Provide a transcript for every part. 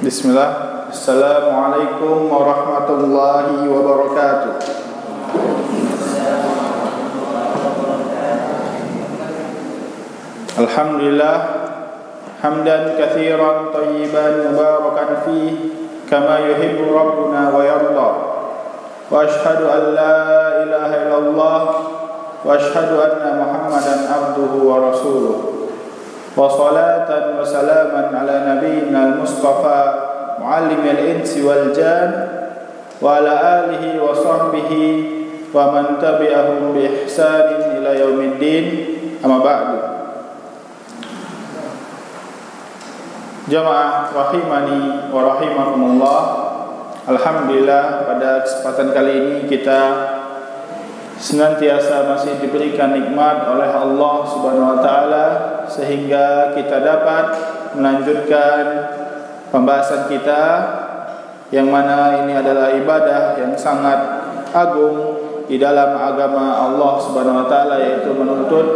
Bismillah. Assalamualaikum warahmatullahi wabarakatuh. Alhamdulillah hamdan katsiran thayyiban mubarakan fih kama yuhibbu rabbuna wa yarda. Wa ashhadu an la ilaha illallah wa ashhadu anna Muhammadan abduhu wa rasuluh. Wa salatan wa salaman ala nabiyyina al-mustafa muallimil insi wal jan wa ala alihi wa sahbihi wa man tabi'ahum bi ihsanin ila yaumiddin. Amma ba'du. Jamaah rahimani wa rahimakumullah. Alhamdulillah, pada kesempatan kali ini kita senantiasa masih diberikan nikmat oleh Allah Subhanahu wa taala sehingga kita dapat melanjutkan pembahasan kita yang mana ini adalah ibadah yang sangat agung di dalam agama Allah Subhanahu wa taala, yaitu menuntut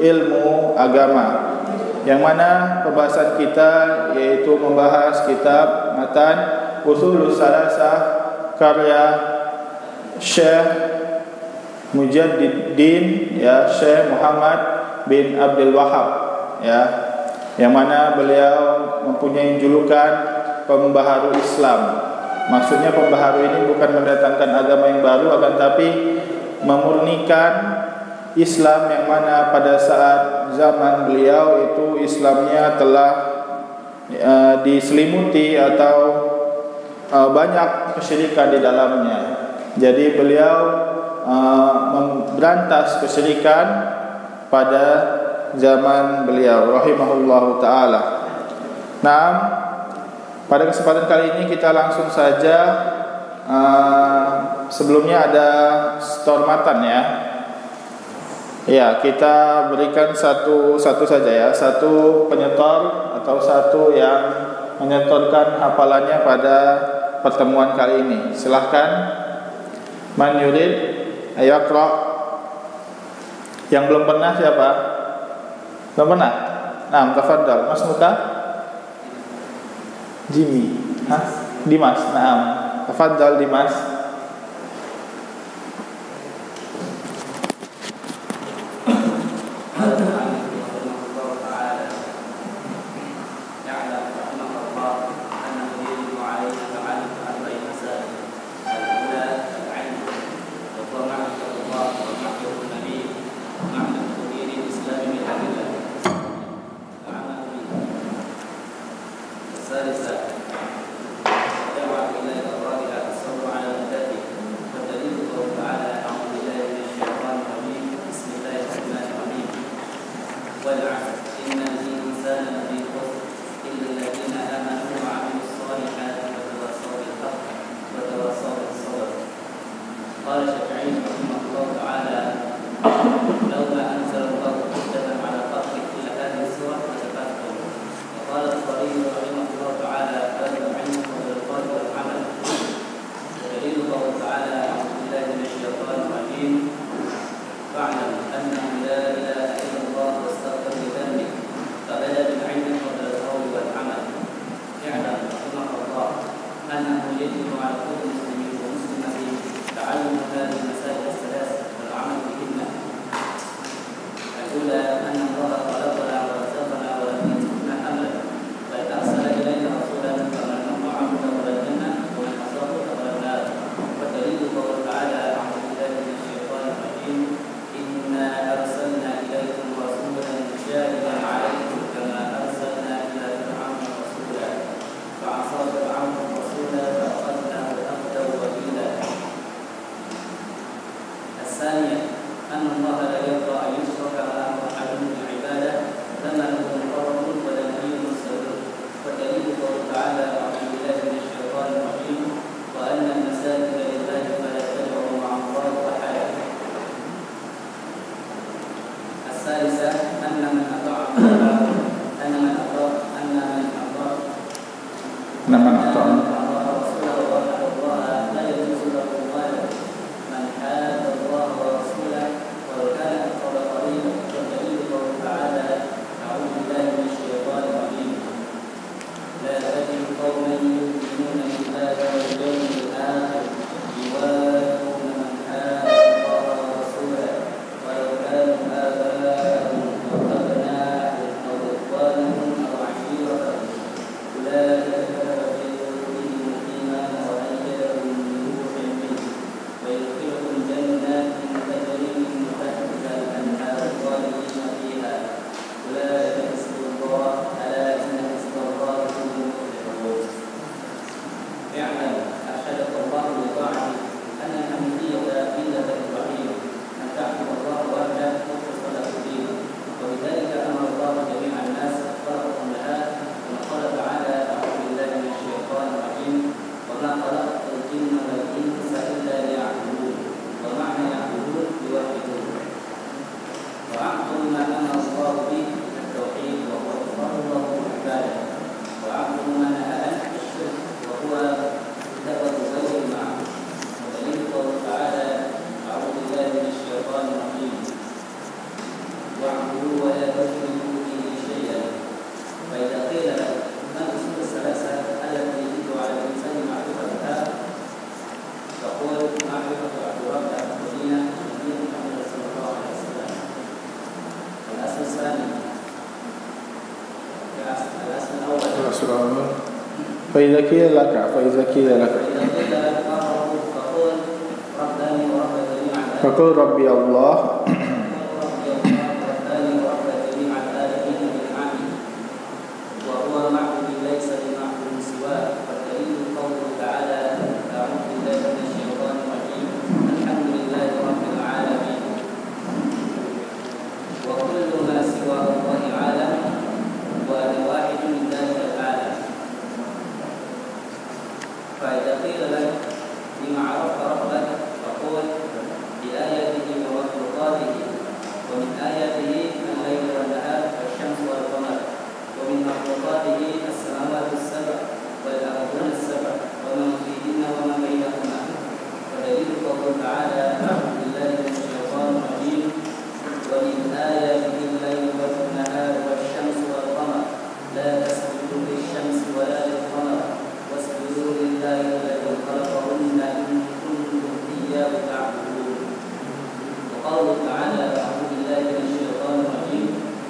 ilmu agama. Yang mana pembahasan kita yaitu membahas kitab matan Ushulus Salasah karya Syekh Mujaddiddin Syekh Muhammad bin Abdul Wahhab yang mana beliau mempunyai julukan pembaharu Islam. Maksudnya pembaharu ini bukan mendatangkan agama yang baru, akan tapi memurnikan Islam yang mana pada saat zaman beliau itu Islamnya telah diselimuti atau banyak kesyirikan di dalamnya. Jadi beliau memberantas kesyirikan pada zaman beliau rahimahullahu taala. Nah, pada kesempatan kali ini kita langsung saja sebelumnya ada stormatan ya, kita berikan satu saja ya, satu penyetor atau satu yang menyetorkan hafalannya pada pertemuan kali ini. Silahkan, man yurid ayaqra. Yang belum pernah siapa? Belum pernah? Nah, tafadhal. Mas Muka? Jimmy. Dimas. Nah, tafadhal Dimas. قوما يؤمنون بالله واليوم الآخر يوادون من حاد الله ورسوله ولو كانوا آباءهم أو أبناءهم أو إخوانهم أو عشيرتهم أولئك كتب في قلوبهم الإيمان وأيدهم بروح منه ويدخلهم جنات تجري من تحتها الأنهار خالدين فيها أولئك حزب الله ألا إن حزب الله هم المفلحون. اعلم أرشدك الله لطاعته أن الحنيفية ملة إبراهيم أن تعبد الله وحده مخلصا له الدين وبذلك أمر الله جميع الناس خلقهم لها كما قال تعالى أعوذ بالله من الشيطان الرجيم وما خلقت الجن والإنس إلا ليعبدون ومعنى يعبدون يوحدون وأعظم ما أمر الله به التوحيد وهو إفراد الله بالعبادة وأعظم ما نهى عنه الشرك وهو دعوة غيره معه ودليل قوله تعالى أعوذ بالله من الشيطان الرجيم واعبدوا ولا تشركوا به شيئا. فإذا قيل له ما الأصول الثلاثة التي يجب على الإنسان معرفتها فقل معرفة عبد ربه ودينه ودين محمد صلى الله عليه وسلم. الأصل الثاني الأصل الأول فإذا قيل لك فإذا قيل لك فقل ربنا ورب جميع فقل ربي الله وهو معبود ليس بمعبود سواه والدليل قوله تعالى أعوذ بالله من الشيطان الرجيم الحمد لله رب العالمين وكل ما سوى الله عالم وأنا واحد من ذلك العالم. فإذا قيل لك بما عرفت ربك فقل بآياته ومخلوقاته ومن آياته الليل والنهار والشمس والقمر ومن مخلوقاته السماوات السبع والأرضون السبع ومن فيهن وما بينهما. ودليل قوله تعالى أعوذ بالله من الشيطان الرجيم ومن آياته الليل والنهار والشمس والقمر لا تسجدوا للشمس ولا للقمر واسجدوا لله الذي خلقهن إن كنتم إياه تعبدون. وقوله تعالى أعوذ بالله من الشيطان الرجيم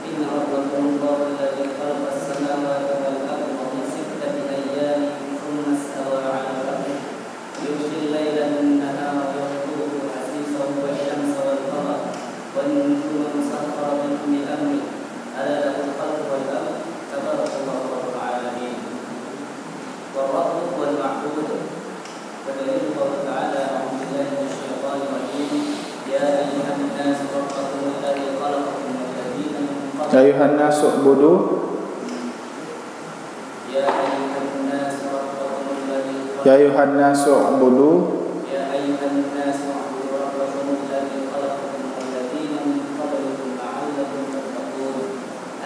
إن ربكم الله الذي خلق السماوات والأرض في 6 أيام ثم استوى على الأرض يغشي الليل النهار يطلبه حسيسا والشمس والقمر والنجوم مسخرة بأمره ألا له الخلق والأمر تبارك الله رب العالمين. والرب هو المعبود. ودليل قوله تعالى أعوذ بالله من الشيطان الرجيم يا أيها الناس ربكم الذي خلقكم والذين من قبلكم يا أيها الناس اعبدوا يا أيها الناس ربكم الذي يا أيها الناس اعبدوا يا أيها الناس اعبدوا ربكم الذي خلقكم والذين من قبلكم لعلكم تتقون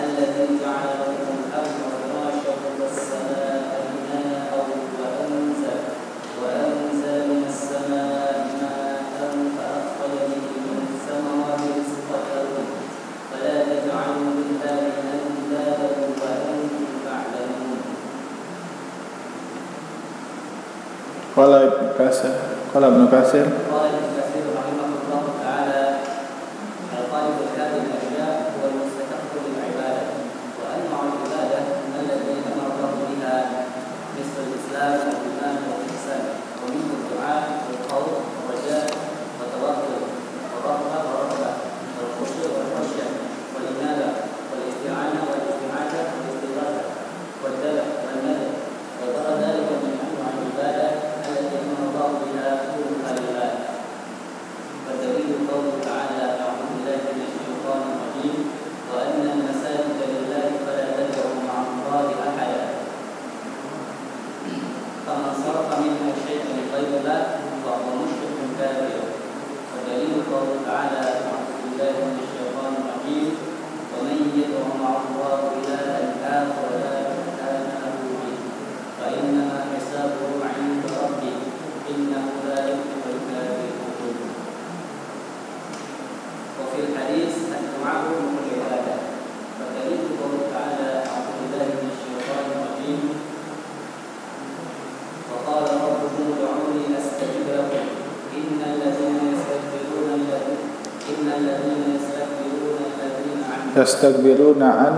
الذي جعل لكم الأرض فراشا والسماء بناء وأنزل من السماء ماء فأخرج به من الثمرات رزقا لكم فلا تجعلوا لله أندادا وأنتم تعلمون. قال ابن كثير قال ابن كثير رحمه الله تعالى الخالق لهذه الأشياء هو المستحق للعبادة وأنواع العبادة التي أمر الله بها مثل الإسلام والإيمان والإحسان ومنه الدعاء والخوف والرجاء والتوكل والرغبة والرهبة والخشوع والخشية والإنابة والاستعانة والاستعاذة والاستغاثة والذبح والنذر وغير ذلك من أنواع العبادة التي أمر الله بها كلها لله. yastakbiruna an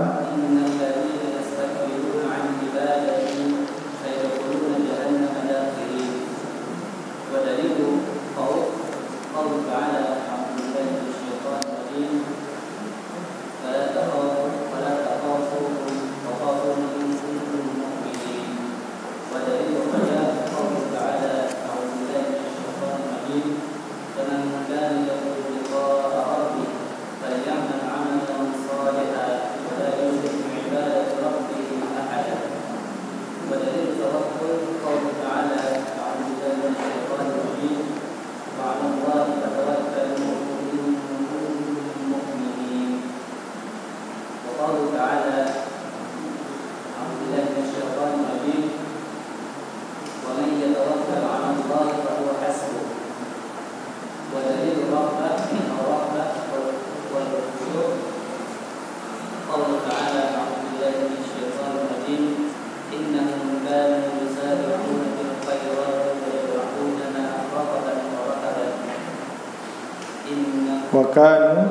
wa kanu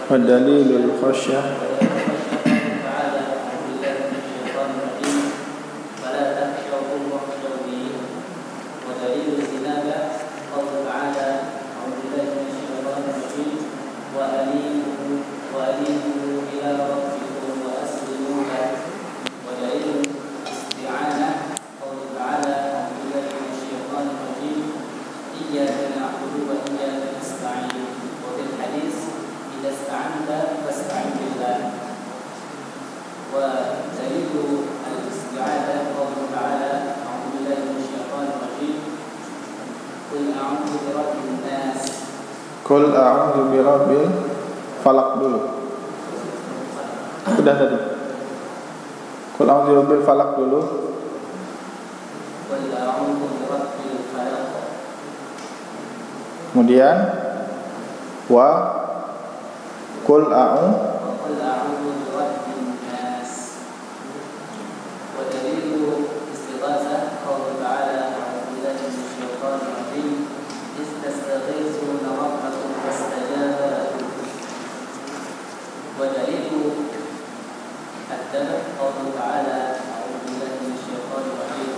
wa dalilul khasyah Qul a'udzu birabbil falaq dulu. Sudah tadi. Qul a'udzu birabbil falaq dulu. Qul a'udzu birabbil falaq. Kemudian wa qul a'udzu birabbin nas. Wa dalilu istighatsah qaul ta'ala a'udzu billahi minasy syaithanir rajim. Istastaghithuna rabbakum fastajaba lakum. Wa dalilu ad-dalil qaul ta'ala a'udzu billahi minasy syaithanir rajim.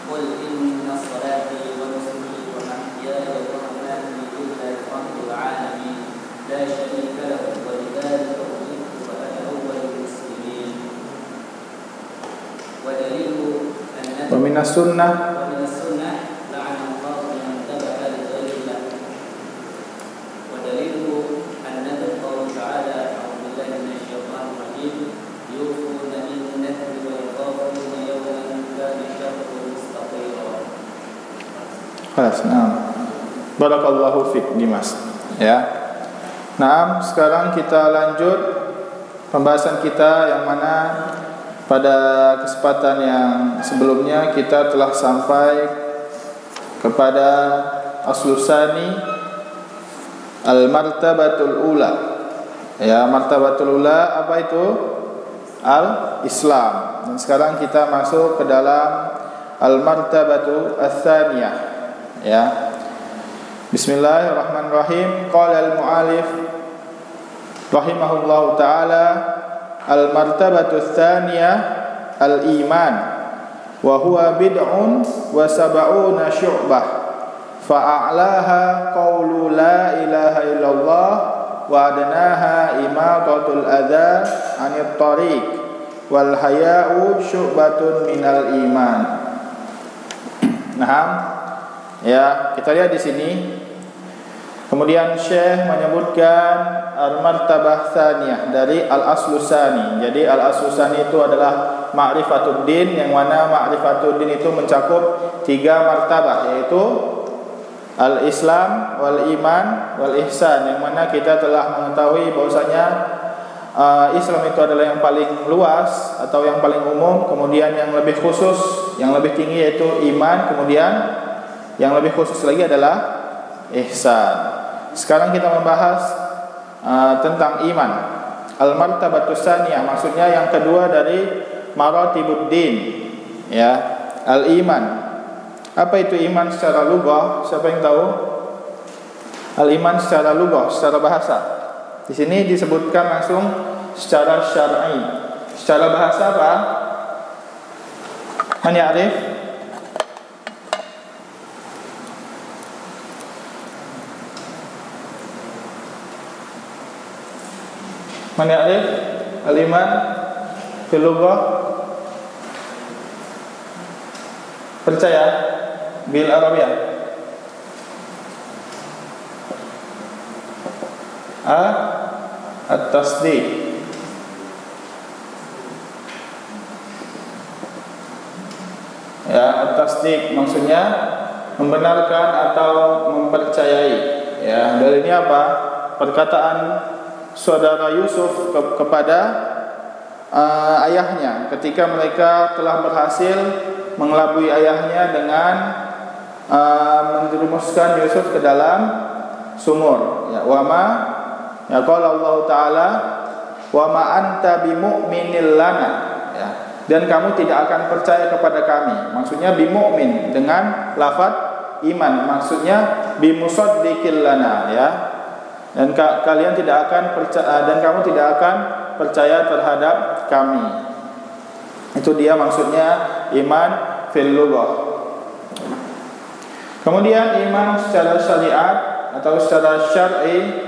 Qul inna salati wa nusuki wa mahyaya wa mamati lillahi rabbil alamin la syarika lahu wa bidzalika umirtu wa ana awwalul muslimin. Wa dalilu wa minas sunnah la'ana Allahu man taba'a li ghairillah. Wa dalilu an-nadr qaul ta'ala a'udzu billahi minasy syaithanir rajim yufuna bin nadri wa yakhafuna yawman kana sharruhu mustatira. Nah, barakallahu fiik Dimas. Ya. Nah, sekarang kita lanjut pembahasan kita yang mana pada kesempatan yang sebelumnya kita telah sampai kepada aslusani al-martabatul ula. Ya, martabatul ula apa itu? Al-Islam. Dan sekarang kita masuk ke dalam al-martabatu ats-tsaniyah. Ya. Bismillahirrahmanirrahim. Qala al-mu'allif rahimahullahu taala al-martabatu ats-tsaniyah al-iman wa huwa bid'un wa sab'una syu'bah fa a'laha qawlu la ilaha illallah wa adnaha imatatul adza 'anit thariq wal haya'u syu'batun minal iman. Nah, ya, kita lihat di sini. Kemudian Syekh menyebutkan al-martabah tsaniyah dari al-aslusani. Jadi al-aslusani itu adalah ma'rifatud din, yang mana ma'rifatud din itu mencakup 3 martabah, yaitu al-Islam, wal iman, wal ihsan, yang mana kita telah mengetahui bahwasanya Islam itu adalah yang paling luas atau yang paling umum, kemudian yang lebih khusus, yang lebih tinggi yaitu iman, kemudian yang lebih khusus lagi adalah ihsan. Sekarang kita membahas tentang iman. Al-martabatus tsaniyah maksudnya yang kedua dari maratibuddin. Ya, al-iman. Apa itu iman secara lugah? Siapa yang tahu? Al-iman secara lughah, secara bahasa. Di sini disebutkan langsung secara syar'i. Secara bahasa apa? Man ya'rif? Man ya'rif al-iman fil lughah? Percaya bil arabiyah. At-tasdiq. Ya, at-tasdiq maksudnya membenarkan atau mempercayai. Ya, dalilnya apa? Perkataan saudara Yusuf kepada ayahnya ketika mereka telah berhasil mengelabui ayahnya dengan menjerumuskan Yusuf ke dalam sumur. Ya, ya qala Allah Ta'ala wa ma anta bimu'minil lana. Ya, dan kamu tidak akan percaya kepada kami. Maksudnya bimu'min dengan lafaz iman, maksudnya bimusaddiqil lana, ya. Dan kalian tidak akan percaya, dan kamu tidak akan percaya terhadap kami. Itu dia maksudnya iman fil lughah. Kemudian iman secara syariat atau secara syar'i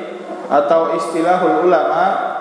atau istilahul ulama,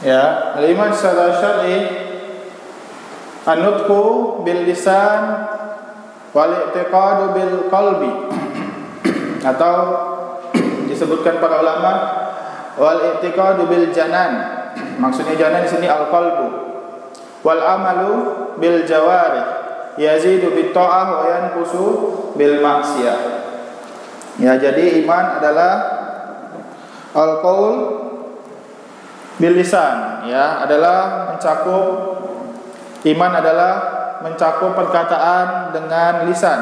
ya, iman secara syar'i an-nutqu bil lisan wal i'tiqadu bil qalbi atau disebutkan para ulama wal i'tiqadu bil janan. Maksudnya janan di sini al-qalbu. Wal amalu bil jawarih yazidu bit ta'ah wa yanqusu bil ma'siyah. Ya, jadi iman adalah al-qaul bil lisan, ya, adalah mencakup, iman adalah mencakup perkataan dengan lisan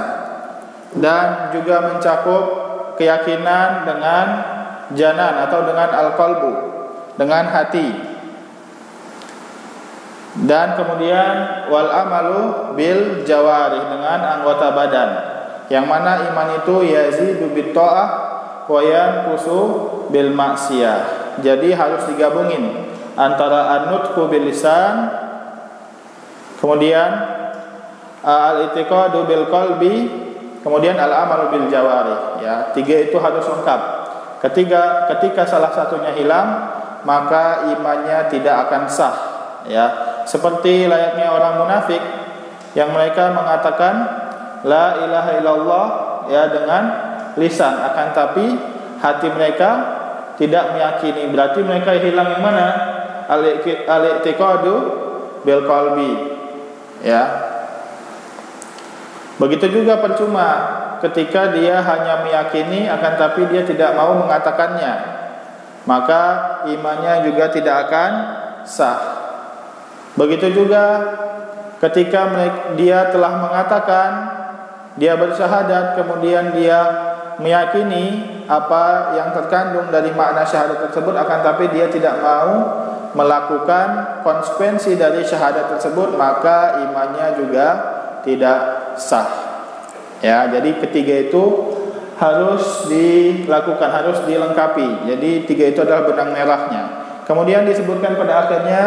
dan juga mencakup keyakinan dengan janan atau dengan al-qalbu, dengan hati. Dan kemudian wal amalu bil jawarih, dengan anggota badan, yang mana iman itu yazidu bit ta'ah wa yanqusu bil ma'siyah. Jadi harus digabungin antara an-nutqu bil lisan, kemudian al-i'tiqadu bil qalbi, kemudian al-amalu bil jawarih. Ya, tiga itu harus lengkap. Ketika salah satunya hilang, maka imannya tidak akan sah. Ya, seperti layaknya orang munafik yang mereka mengatakan la ilaha illallah, ya, dengan lisan, akan tapi hati mereka tidak meyakini. Berarti mereka hilang yang mana? Al-i'tiqadu bil qalbi. Ya. Begitu juga percuma ketika dia hanya meyakini akan tapi dia tidak mau mengatakannya, maka imannya juga tidak akan sah. Begitu juga ketika dia telah mengatakan, dia bersyahadat, kemudian dia meyakini apa yang terkandung dari makna syahadat tersebut, akan tapi dia tidak mau melakukan konsekuensi dari syahadat tersebut, maka imannya juga tidak sah. Ya, jadi ketiga itu harus dilakukan, harus dilengkapi. Jadi tiga itu adalah benang merahnya. Kemudian disebutkan pada akhirnya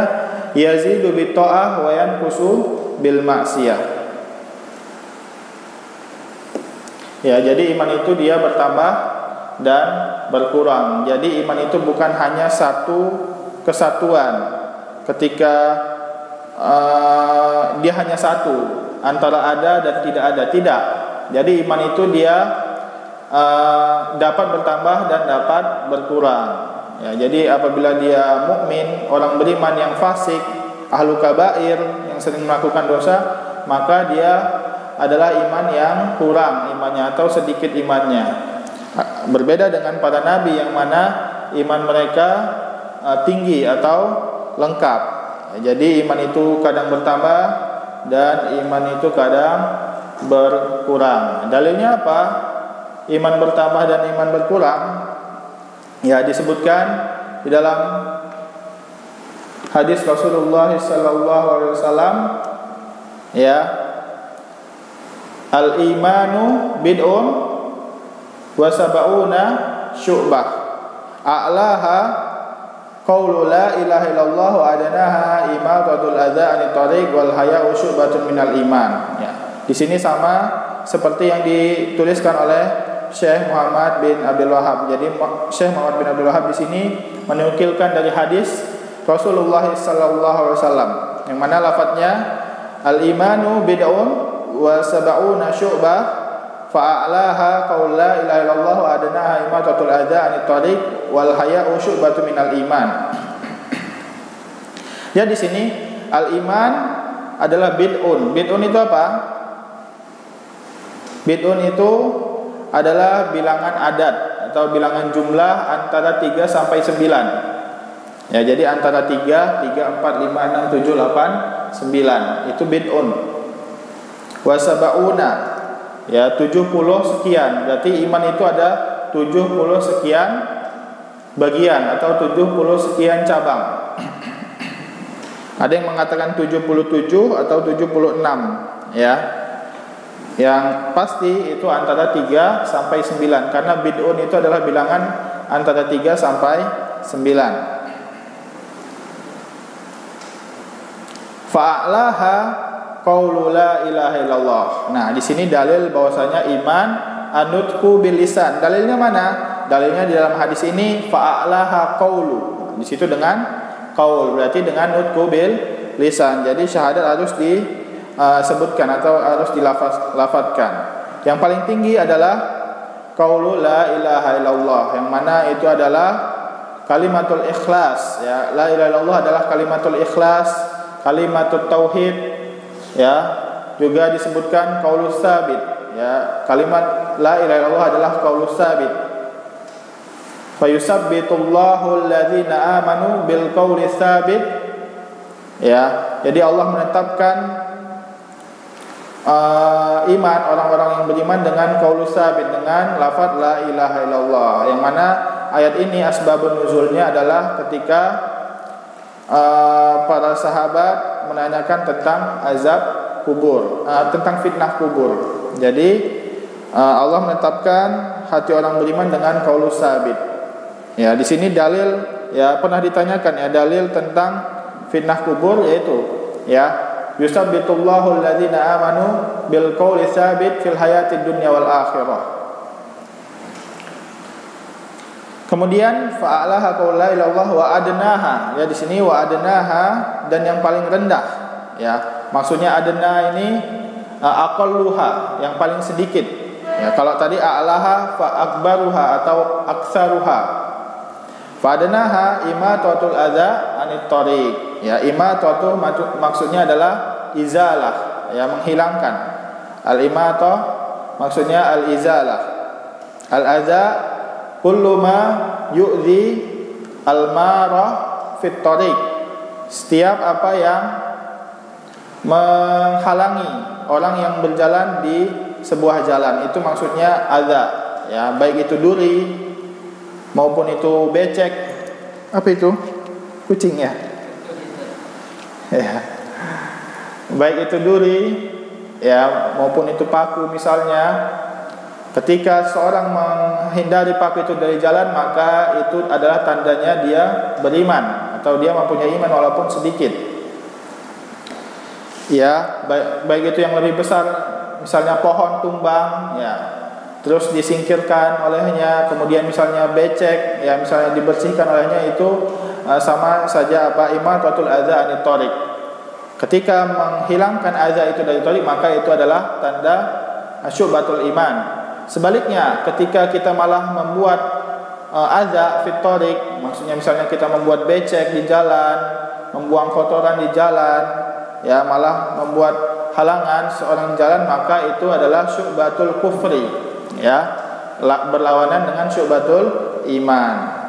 yazidu bit ta'ah wa yanqusu bil ma'siyah. Ya, jadi iman itu dia bertambah dan berkurang. Jadi iman itu bukan hanya satu kesatuan. Ketika dia hanya satu antara ada dan tidak ada, tidak. Jadi iman itu dia dapat bertambah dan dapat berkurang. Ya, jadi apabila dia mukmin, orang beriman yang fasik, ahlu kabair, yang sering melakukan dosa, maka dia adalah iman yang kurang imannya atau sedikit imannya. Berbeda dengan para nabi yang mana iman mereka tinggi atau lengkap. Jadi iman itu kadang bertambah dan iman itu kadang berkurang. Dalilnya apa? Iman bertambah dan iman berkurang. Ya, disebutkan di dalam hadis Rasulullah SAW, ya, al-imanu bid'un wa sab'una syu'bah, a'laha qaulu la ilaha illallah wa adnaha imatatul adza 'anit thariq wal haya'u syu'batun minal iman. Ya, di sini sama seperti yang dituliskan oleh Syekh Muhammad bin Abdul Wahhab. Jadi Syekh Muhammad bin Abdul Wahhab di sini menukilkan dari hadis Rasulullah sallallahu alaihi wasallam yang mana lafadznya al-imanu bid'un wa sab'una syu'bah fa'alaha qaul la ilaha illallah wa adnaha imatatul adza 'anit thariq wal haya'u syu'batun minal iman. Ya, di sini al-iman adalah bid'un. Bid'un itu apa? Bid'un itu adalah bilangan adat atau bilangan jumlah antara 3 sampai 9. Ya, jadi antara 3, 4, 5, 6, 7, 8, 9 itu bid'un. Wa sab'una, ya, 70 sekian. Berarti iman itu ada 70 sekian bagian atau 70 sekian cabang. Ada yang mengatakan 77 atau 76, ya. Yang pasti itu antara 3 sampai 9 karena bid'un itu adalah bilangan antara 3 sampai 9. Fa'alaha qaulu la ilaha illallah. Nah, di sini dalil bahwasanya iman anutku bil lisan. Dalilnya mana? Dalilnya di dalam hadis ini fa'alaha qaulu. Di situ dengan qaul, berarti dengan nutku bil lisan. Jadi syahadat harus disebutkan atau harus dilafadzkan. Yang paling tinggi adalah qaulu la ilaha illallah, yang mana itu adalah kalimatul ikhlas, ya. La ilaha illallah adalah kalimatul ikhlas, kalimatut tauhid, ya. Juga disebutkan qaulus sabit, ya. Kalimat la ilaha illallah adalah qaulus sabit. Fayusabbitullahu alladzina amanu bil qauli sabit, ya. Jadi Allah menetapkan iman orang-orang yang beriman dengan qaulus sabit, dengan lafaz la ilaha illallah, yang mana ayat ini asbabun nuzulnya adalah ketika para sahabat menanyakan tentang azab kubur, tentang fitnah kubur. Jadi Allah menetapkan hati orang beriman dengan qaulus sabit. Ya, di sini dalil, ya, pernah ditanyakan, ya, dalil tentang fitnah kubur, yaitu, ya, yusabbitullahu alladzina amanu bil qauli sabit fil hayatid dunya wal akhirah. Kemudian fa'alaha qaul la ilaha illallah wa adnaha. Ya, di sini wa adnaha, dan yang paling rendah, ya. Maksudnya adna ini aqalluha, yang paling sedikit. Ya, kalau tadi a'laha fa akbaruha atau aktsaruha. Fa adnaha imatatul adza anit thariq. Ya, imatatu maksudnya adalah izalah, ya, menghilangkan. Al-imatah maksudnya al-izalah. Al-adza kullu ma yu'dhi al-marah fit thariq. Setiap apa yang menghalangi orang yang berjalan di sebuah jalan, itu maksudnya adza, ya, baik itu duri maupun itu becek. Apa itu? Kucing, ya. Ya. Baik itu duri, ya, maupun itu paku misalnya. Ketika seorang menghindari paku itu dari jalan, maka itu adalah tandanya dia beriman atau dia mempunyai iman walaupun sedikit. ya, baik itu yang lebih besar, misalnya pohon tumbang, ya, terus disingkirkan olehnya, kemudian misalnya becek, ya, misalnya dibersihkan olehnya, itu sama saja imatatul adza anit thariq. Ketika menghilangkan adza itu dari thariq, maka itu adalah tanda syu'batul iman. Sebaliknya, ketika kita malah membuat adza fit thariq, maksudnya misalnya kita membuat becek di jalan, membuang kotoran di jalan, ya, malah membuat halangan seorang jalan, maka itu adalah syu'batul kufri, ya, berlawanan dengan syu'batul iman.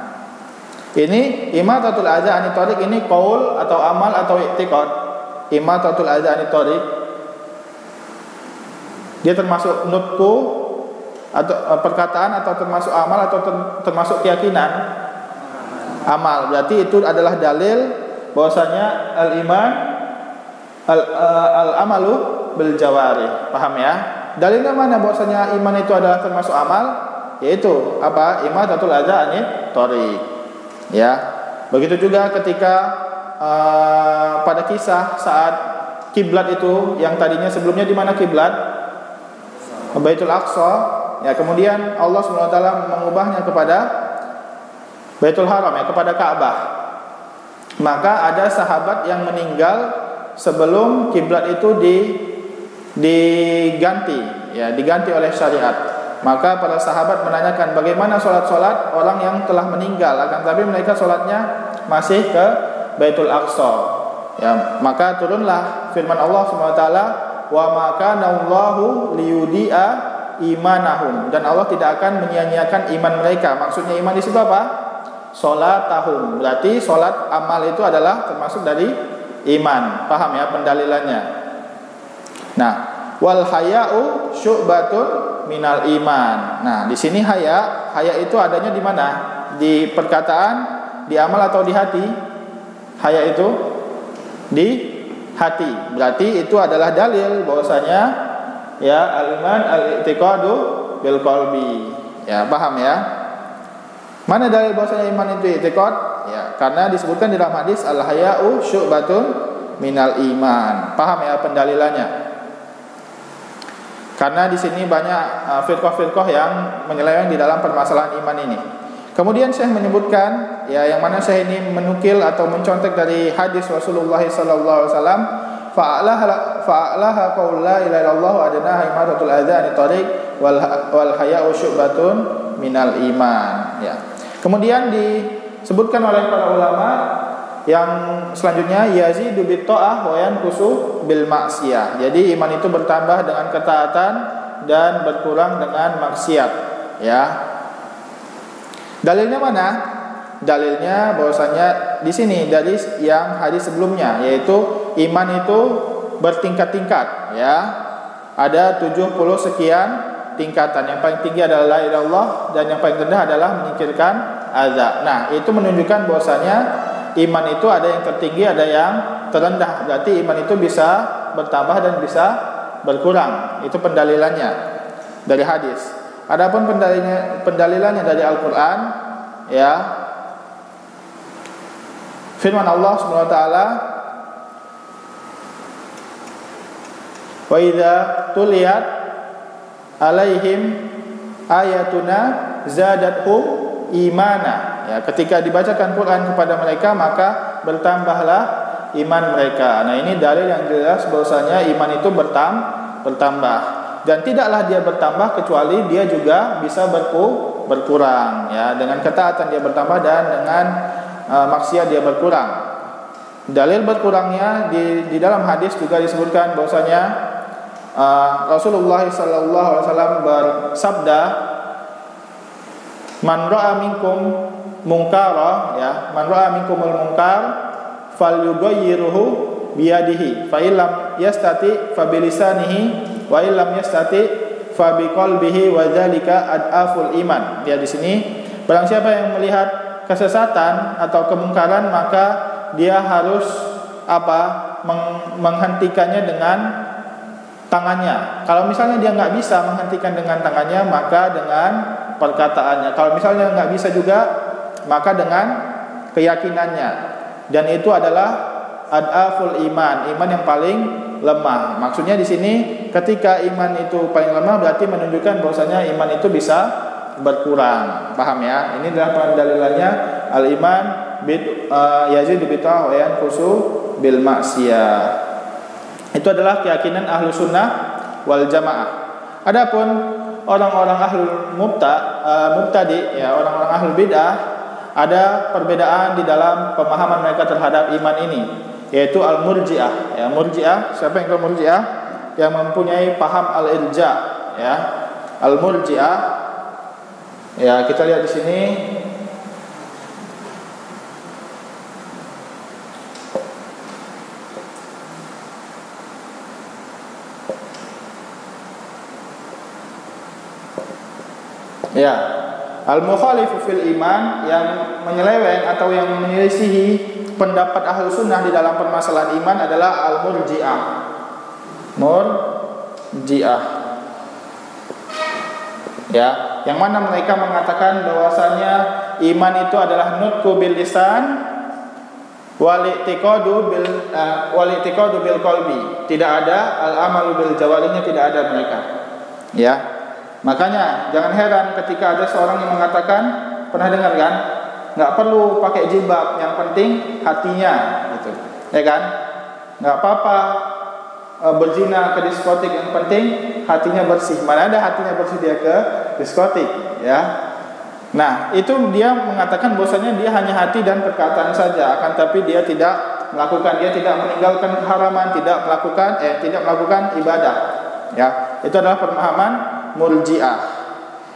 Ini imatatul adza anit thariq, ini qaul atau amal atau i'tiqad? Imatatul adza anit thariq dia termasuk nutku atau perkataan, atau termasuk amal, atau termasuk keyakinan? Amal. Berarti itu adalah dalil bahwasanya al-iman al-amalu bil jawarih. Paham ya? Dalilnya mana bahwasanya iman itu adalah termasuk amal? Yaitu imatatul adza anit thariq. Ya. Begitu juga ketika pada kisah saat kiblat itu, yang tadinya sebelumnya di mana kiblat? Baitul Aqsa. Ya, kemudian Allah SWT mengubahnya kepada Baitul Haram, ya, kepada Ka'bah. Maka ada sahabat yang meninggal sebelum kiblat itu diganti, ya, diganti oleh syariat. Maka para sahabat menanyakan bagaimana sholat orang yang telah meninggal, akan tapi mereka sholatnya masih ke Baitul Aqsa. Ya, maka turunlah firman Allah SWT, wa ma kana Allahu liyudi'a imanahum, dan Allah tidak akan menyia-nyiakan iman mereka. Maksudnya iman di situ apa? Salatahum. Berarti salat amal itu adalah termasuk dari iman. Paham ya pendalilannya? Nah, wal haya'u syu'batun minal iman. Nah, di sini haya itu adanya di mana? Di perkataan, di amal, atau di hati? Haya itu di hati. Berarti itu adalah dalil bahwasanya, ya, al-iman al-i'tiqadu bil qalbi. Ya, paham ya? Mana dalil bahwasanya iman itu i'tiqad? Ya, karena disebutkan di dalam hadis al-haya'u syu'batun minal iman. Paham ya pendalilannya? Karena di sini banyak firqah-firqah yang menyeleweng di dalam permasalahan iman ini. Kemudian Syekh menyebutkan, ya, yang mana Syekh ini menukil atau mencontek dari hadis Rasulullah sallallahu alaihi wasallam, fa'alaha qaul la ilaha illallah wa adnaha imatatul adza anit thariq wal haya'u syu'batun minal iman. Ya. Kemudian disebutkan oleh para ulama yang selanjutnya, yazidu bit ta'ah wa yanqusu bil ma'siyah. Jadi iman itu bertambah dengan ketaatan dan berkurang dengan maksiat, ya. Dalilnya mana? Dalilnya bahwasanya di sini dari yang hadis sebelumnya, yaitu iman itu bertingkat-tingkat, ya. Ada 70 sekian tingkatan. Yang paling tinggi adalah la ilaha illallah, dan yang paling rendah adalah menyingkirkan adza. Nah, itu menunjukkan bahwasanya iman itu ada yang tertinggi, ada yang terendah. Berarti iman itu bisa bertambah dan bisa berkurang. Itu pendalilannya dari hadis. Adapun pendalilannya dari Al-Qur'an, ya. Firman Allah Subhanahu wa taala, wa idza tuliyat alaihim ayatuna zadathum imana. Ya, ketika dibacakan Quran kepada mereka, maka bertambahlah iman mereka. Nah, ini dalil yang jelas bahwasanya iman itu bertambah. Dan tidaklah dia bertambah kecuali dia juga bisa berkurang, ya. Dengan ketaatan dia bertambah, dan dengan maksiat dia berkurang. Dalil berkurangnya di dalam hadis juga disebutkan bahwasanya Rasulullah sallallahu alaihi wasallam bersabda, man ra'a minkum munkara, ya, man ra'a minkumul munkar falyughayyirhu biyadihi fa illam yastati fa bilisanihi wa illam yastati fa biqalbihi wa dzalika adaful iman. Ya, di sini barang siapa yang melihat kesesatan atau kemungkaran, maka dia harus menghentikannya dengan tangannya. Kalau misalnya dia nggak bisa menghentikan dengan tangannya, maka dengan perkataannya. Kalau misalnya nggak bisa juga, maka dengan keyakinannya. Dan itu adalah adaful iman, iman yang paling lemah. Maksudnya di sini ketika iman itu paling lemah berarti menunjukkan bahwasanya iman itu bisa berkurang. Paham ya? Ini adalah pendalilannya al-iman yazidu bi ta'ah wa yanqusu bil ma'siyah. Itu adalah keyakinan ahlu sunnah wal jamaah. Adapun orang-orang ahlul mubtadi, ya orang-orang ahlul bid'ah, ada perbedaan di dalam pemahaman mereka terhadap iman ini, yaitu al-murji'ah. Ya, murji'ah, siapa yang tahu murji'ah? Yang mempunyai paham al-irja, ya. Al-murji'ah, ya kita lihat di sini. Ya, al-mukhalifu fil iman, yang menyeleweng atau yang menyelisihi pendapat ahlu sunnah di dalam permasalahan iman adalah al-murji'ah. Murji'ah, ya, yang mana mereka mengatakan bahwasanya iman itu adalah nutqu bil lisan wal i'tiqadu bil qalbi. Tidak ada al-amalu bil jawarinya, tidak ada mereka. Ya. Makanya jangan heran ketika ada seorang yang mengatakan, pernah dengar kan, nggak perlu pakai jilbab, yang penting hatinya, gitu, ya kan? Nggak apa-apa berzina ke diskotik, yang penting hatinya bersih. Mana ada hatinya bersih dia ke diskotik, ya? Nah, itu dia mengatakan bahwasanya dia hanya hati dan perkataan saja, akan tapi dia tidak melakukan, dia tidak meninggalkan keharaman, tidak melakukan ibadah, ya. Itu adalah pemahaman Murji'ah.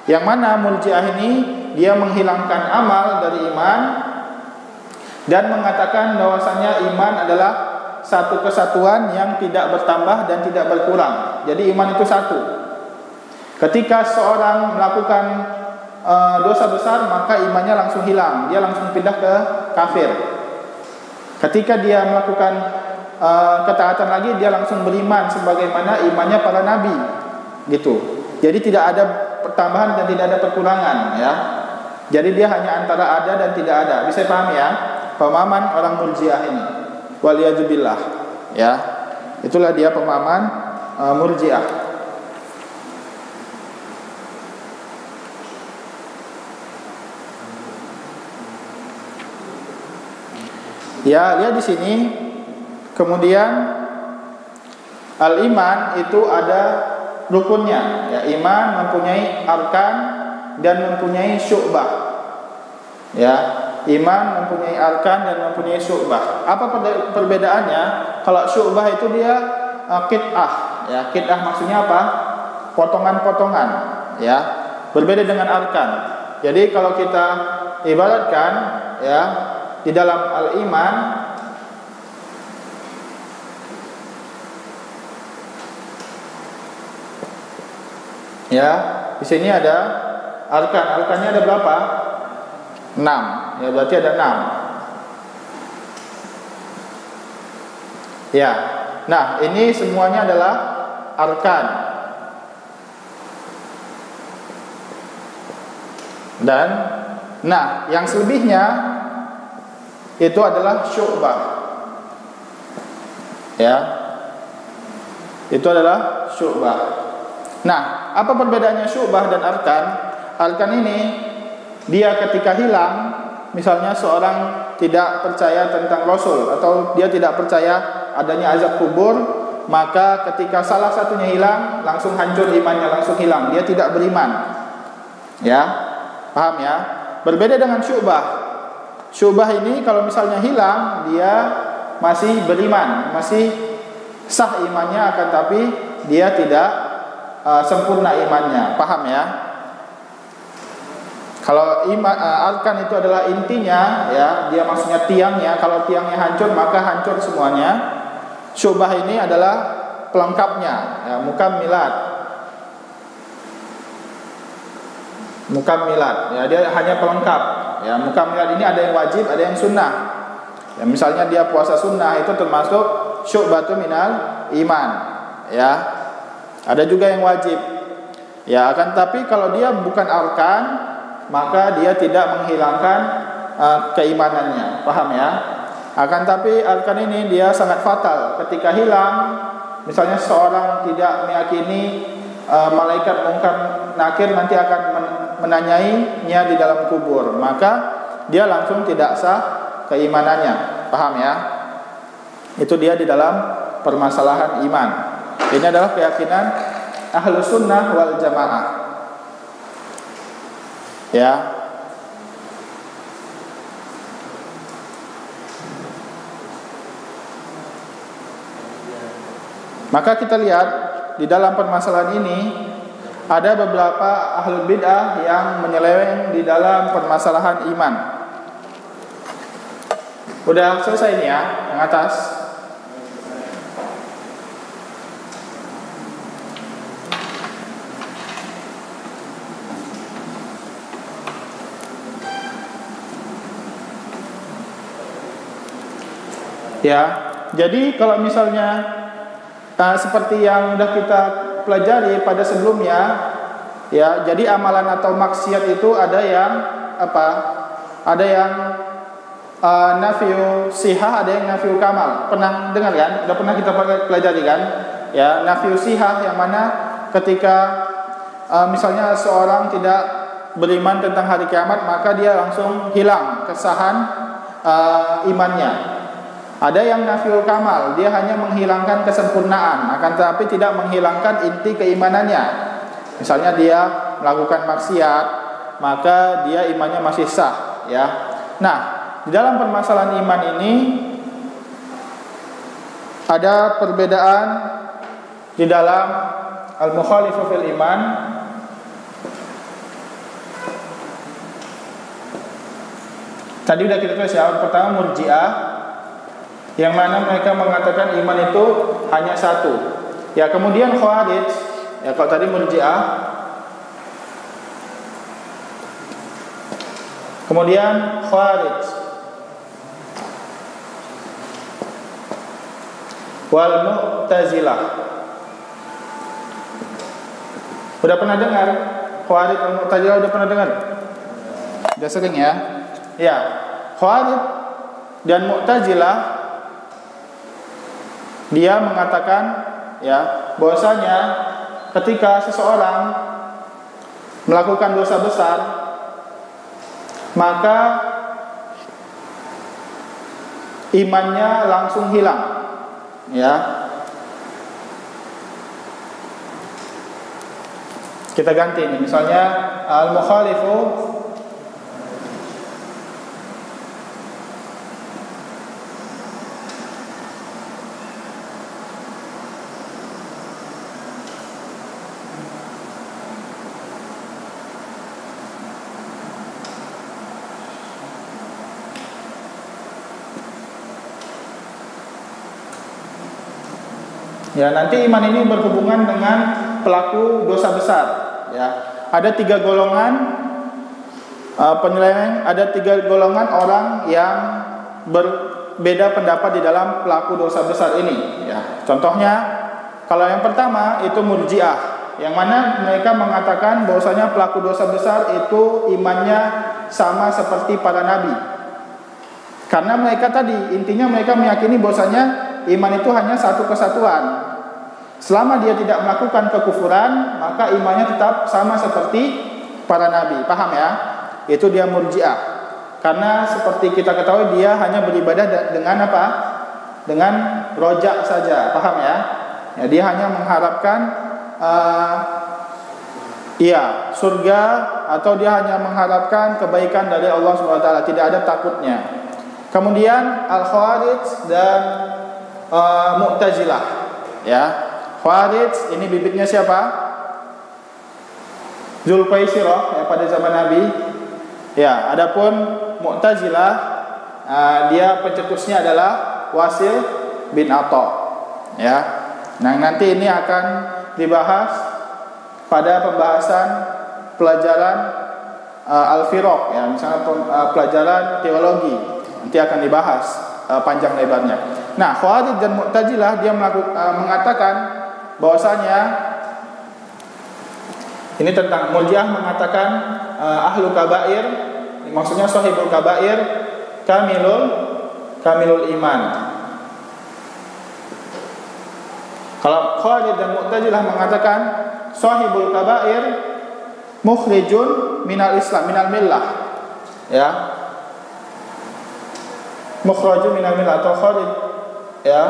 Yang mana Murji'ah ini dia menghilangkan amal dari iman dan mengatakan bahwasanya iman adalah satu kesatuan yang tidak bertambah dan tidak berkurang. Jadi iman itu satu. Ketika seorang melakukan dosa besar, maka imannya langsung hilang, dia langsung pindah ke kafir. Ketika dia melakukan ketaatan lagi, dia langsung beriman sebagaimana imannya para nabi, gitu. Jadi tidak ada pertambahan dan tidak ada perkurangan, ya. Jadi dia hanya antara ada dan tidak ada. Bisa paham ya pemahaman orang Murji'ah ini. Waliyazubillah, ya. Itulah dia pemahaman Murji'ah. Ya, lihat di sini. Kemudian al-iman itu ada rukunnya, ya. Iman mempunyai arkan dan mempunyai syu'bah, ya. Iman mempunyai arkan dan mempunyai syu'bah. Apa perbedaannya? Kalau syu'bah itu dia qit'ah, ya. Qit'ah maksudnya apa? Potongan-potongan, ya. Berbeda dengan arkan. Jadi kalau kita ibaratkan, ya, di dalam al-iman, ya, di sini ada arkan. Arkannya ada berapa? 6. Ya, berarti ada 6. Ya. Nah, ini semuanya adalah arkan. Dan nah, yang selebihnya itu adalah syu'bah. Ya. Itu adalah syu'bah. Nah, apa perbedaannya syu'bah dan arkan? Arkan ini dia ketika hilang, misalnya seorang tidak percaya tentang Rasul atau dia tidak percaya adanya azab kubur, maka ketika salah satunya hilang, langsung hancur imannya, langsung hilang, dia tidak beriman. Ya, paham ya? Berbeda dengan syu'bah. Syu'bah ini kalau misalnya hilang, dia masih beriman, masih sah imannya, akan tapi dia tidak sempurna imannya. Paham ya? Kalau arkan itu adalah intinya, ya, dia maksudnya tiangnya. Kalau tiangnya hancur, maka hancur semuanya. Syu'bah ini adalah pelengkapnya, ya, mukammilat. Ya, dia hanya pelengkap. Ya, mukammilat ini ada yang wajib, ada yang sunnah. Ya, misalnya dia puasa sunnah, itu termasuk syu'batu minal iman, ya. Ada juga yang wajib. Ya, akan tapi kalau dia bukan arkan, maka dia tidak menghilangkan keimanannya. Paham ya? Akan tapi arkan ini dia sangat fatal. Ketika hilang, misalnya seorang tidak meyakini malaikat mungkar nakir nanti akan menanyainya di dalam kubur, maka dia langsung tidak sah keimanannya. Paham ya? Itu dia di dalam permasalahan iman. Ini adalah keyakinan Ahlus Sunnah wal Jamaah. Ya. Maka kita lihat di dalam permasalahan ini ada beberapa ahlul bid'ah yang menyeleweng di dalam permasalahan iman. Udah selesai nih ya, yang atas. Ya, jadi kalau misalnya seperti yang sudah kita pelajari pada sebelumnya, ya, jadi amalan atau maksiat itu ada yang apa? Ada yang nafiu sihah, ada yang nafiu kamal. Pernah dengar kan? Sudah pernah kita pelajari kan? Ya, nafiu sihah yang mana ketika misalnya seorang tidak beriman tentang hari kiamat, maka dia langsung hilang kesahan imannya. Ada yang nafiul kamal, dia hanya menghilangkan kesempurnaan, akan tetapi tidak menghilangkan inti keimanannya. Misalnya dia melakukan maksiat, maka dia imannya masih sah, ya. Nah, di dalam permasalahan iman ini ada perbedaan di dalam al-mukhalifu fil iman. Tadi udah kita tulis ya, pertama Murji'ah, yang mana mereka mengatakan iman itu hanya satu. Ya, kemudian Khawarij, ya kalau tadi Murji'ah, kemudian Khawarij, wal Mu'tazilah. Udah pernah dengar Khawarij wal Mu'tazilah? Udah pernah dengar? Udah sering ya? Ya, Khawarij dan Mu'tazilah, dia mengatakan ya bahwasanya ketika seseorang melakukan dosa besar, maka imannya langsung hilang, ya. Kita ganti nih, misalnya al-mukhalifu ya, nanti iman ini berhubungan dengan pelaku dosa besar, ya. Ada 3 golongan penyeleweng, ada 3 golongan orang yang berbeda pendapat di dalam pelaku dosa besar ini, ya. Contohnya, kalau yang pertama itu Murji'ah, yang mana mereka mengatakan bahwasanya pelaku dosa besar itu imannya sama seperti para nabi. Karena mereka tadi intinya mereka meyakini bahwasanya iman itu hanya satu kesatuan. Selama dia tidak melakukan kekufuran, maka imannya tetap sama seperti para nabi. Paham ya? Itu dia Murji'ah. Karena seperti kita ketahui dia hanya beribadah dengan apa? Dengan rojak saja. Paham ya? Ya, dia hanya mengharapkan surga, atau dia hanya mengharapkan kebaikan dari Allah SWT. Tidak ada takutnya. Kemudian Al-Khawarij dan Mu'tazilah, ya. Khawarij ini bibitnya siapa? Zulqaisirah, ya, pada zaman Nabi. Ya, adapun Mu'tazilah, dia pencetusnya adalah Wasil bin Atha, ya. Nah, nanti ini akan dibahas pada pembahasan pelajaran Al-Firaq, ya, misalnya pelajaran teologi. Nanti akan dibahas panjang lebarnya. Nah, Khawarij dan Mu'tazilah dia mengatakan bahwasanya ini tentang Murji'ah mengatakan ahlu kabair, maksudnya sahibul kabair kamilul iman. Kalau Khawarij dan Mu'tazilah mengatakan sahibul kabair mukhrijun minal Islam, minal millah. Ya. Mukhrajun minal millah atau kharij, ya.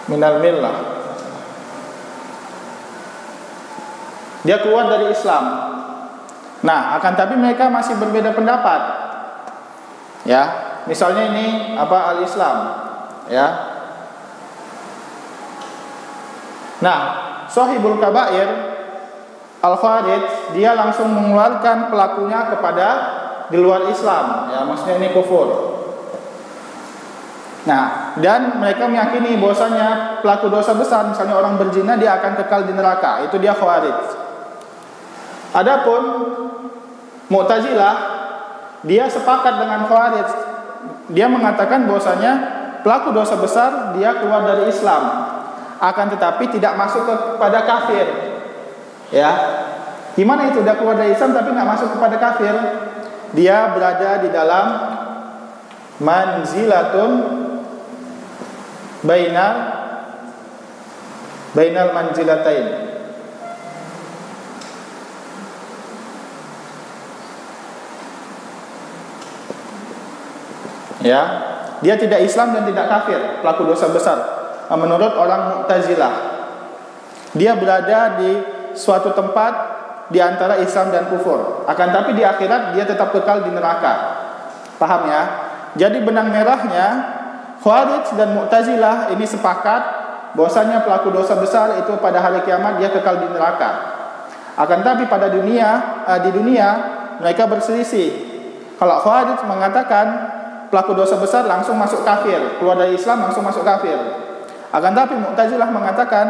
Minal millah. Dia keluar dari Islam. Nah, akan tapi mereka masih berbeda pendapat. Ya, misalnya ini apa al-Islam, ya. Nah, sahibul kabair al-Kharij dia langsung mengeluarkan pelakunya kepada di luar Islam, ya, maksudnya ini kufur. Nah, dan mereka meyakini bahwasanya pelaku dosa besar, misalnya orang berzina, dia akan kekal di neraka. Itu dia Khawarij. Adapun Mu'tazilah, dia sepakat dengan Khawarij. Dia mengatakan bahwasanya pelaku dosa besar dia keluar dari Islam, akan tetapi tidak masuk kepada kafir. Ya, gimana itu? Dia keluar dari Islam tapi nggak masuk kepada kafir. Dia berada di dalam manzilatun bainal manzilatain. Ya, dia tidak Islam dan tidak kafir, pelaku dosa besar. Menurut orang Mu'tazilah, dia berada di suatu tempat di antara Islam dan kufur. Akan tapi di akhirat dia tetap kekal di neraka. Paham ya? Jadi benang merahnya Khawarij dan Mu'tazilah ini sepakat bahwasanya pelaku dosa besar itu pada hari kiamat dia kekal di neraka. Akan tapi pada di dunia mereka berselisih. Kalau Khawarij mengatakan pelaku dosa besar langsung masuk kafir, keluar dari Islam langsung masuk kafir. Akan tapi Mu'tazilah mengatakan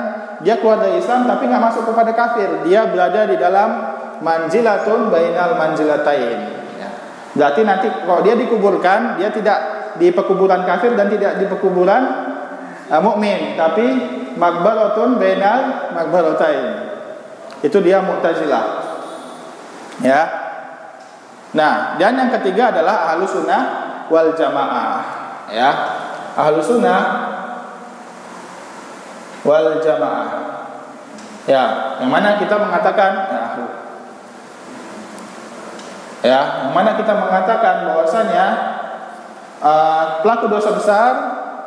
dia keluar dari Islam tapi nggak masuk kepada kafir, dia berada di dalam manzilatun bainal manzilatain. Ya. Berarti nanti kalau dia dikuburkan, dia tidak di pekuburan kafir dan tidak di pekuburan mukmin, tapi makbaratun bainal makbaratain. Itu dia Mu'tazilah. Ya. Nah, dan yang ketiga adalah Ahlus Sunnah wal Jamaah. Ya. Ahlus Sunnah wal Jamaah. Ya, yang mana kita mengatakan yang mana kita mengatakan bahwasanya pelaku dosa besar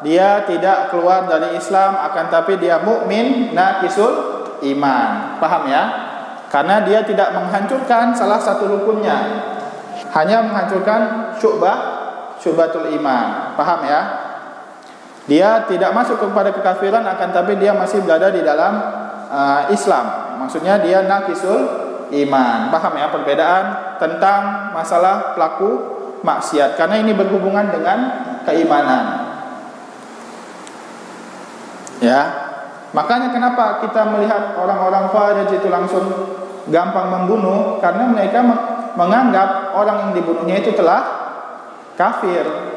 dia tidak keluar dari Islam, akan tapi dia mukmin naqisul iman. Paham ya? Karena dia tidak menghancurkan salah satu rukunnya, hanya menghancurkan syubatul iman. Paham ya? Dia tidak masuk kepada kekafiran, akan tapi dia masih berada di dalam Islam. Maksudnya dia naqisul iman. Paham ya perbedaan tentang masalah pelaku maksiat, karena ini berhubungan dengan keimanan. Ya, makanya kenapa kita melihat orang-orang Khawarij itu langsung gampang membunuh, karena mereka menganggap orang yang dibunuhnya itu telah kafir.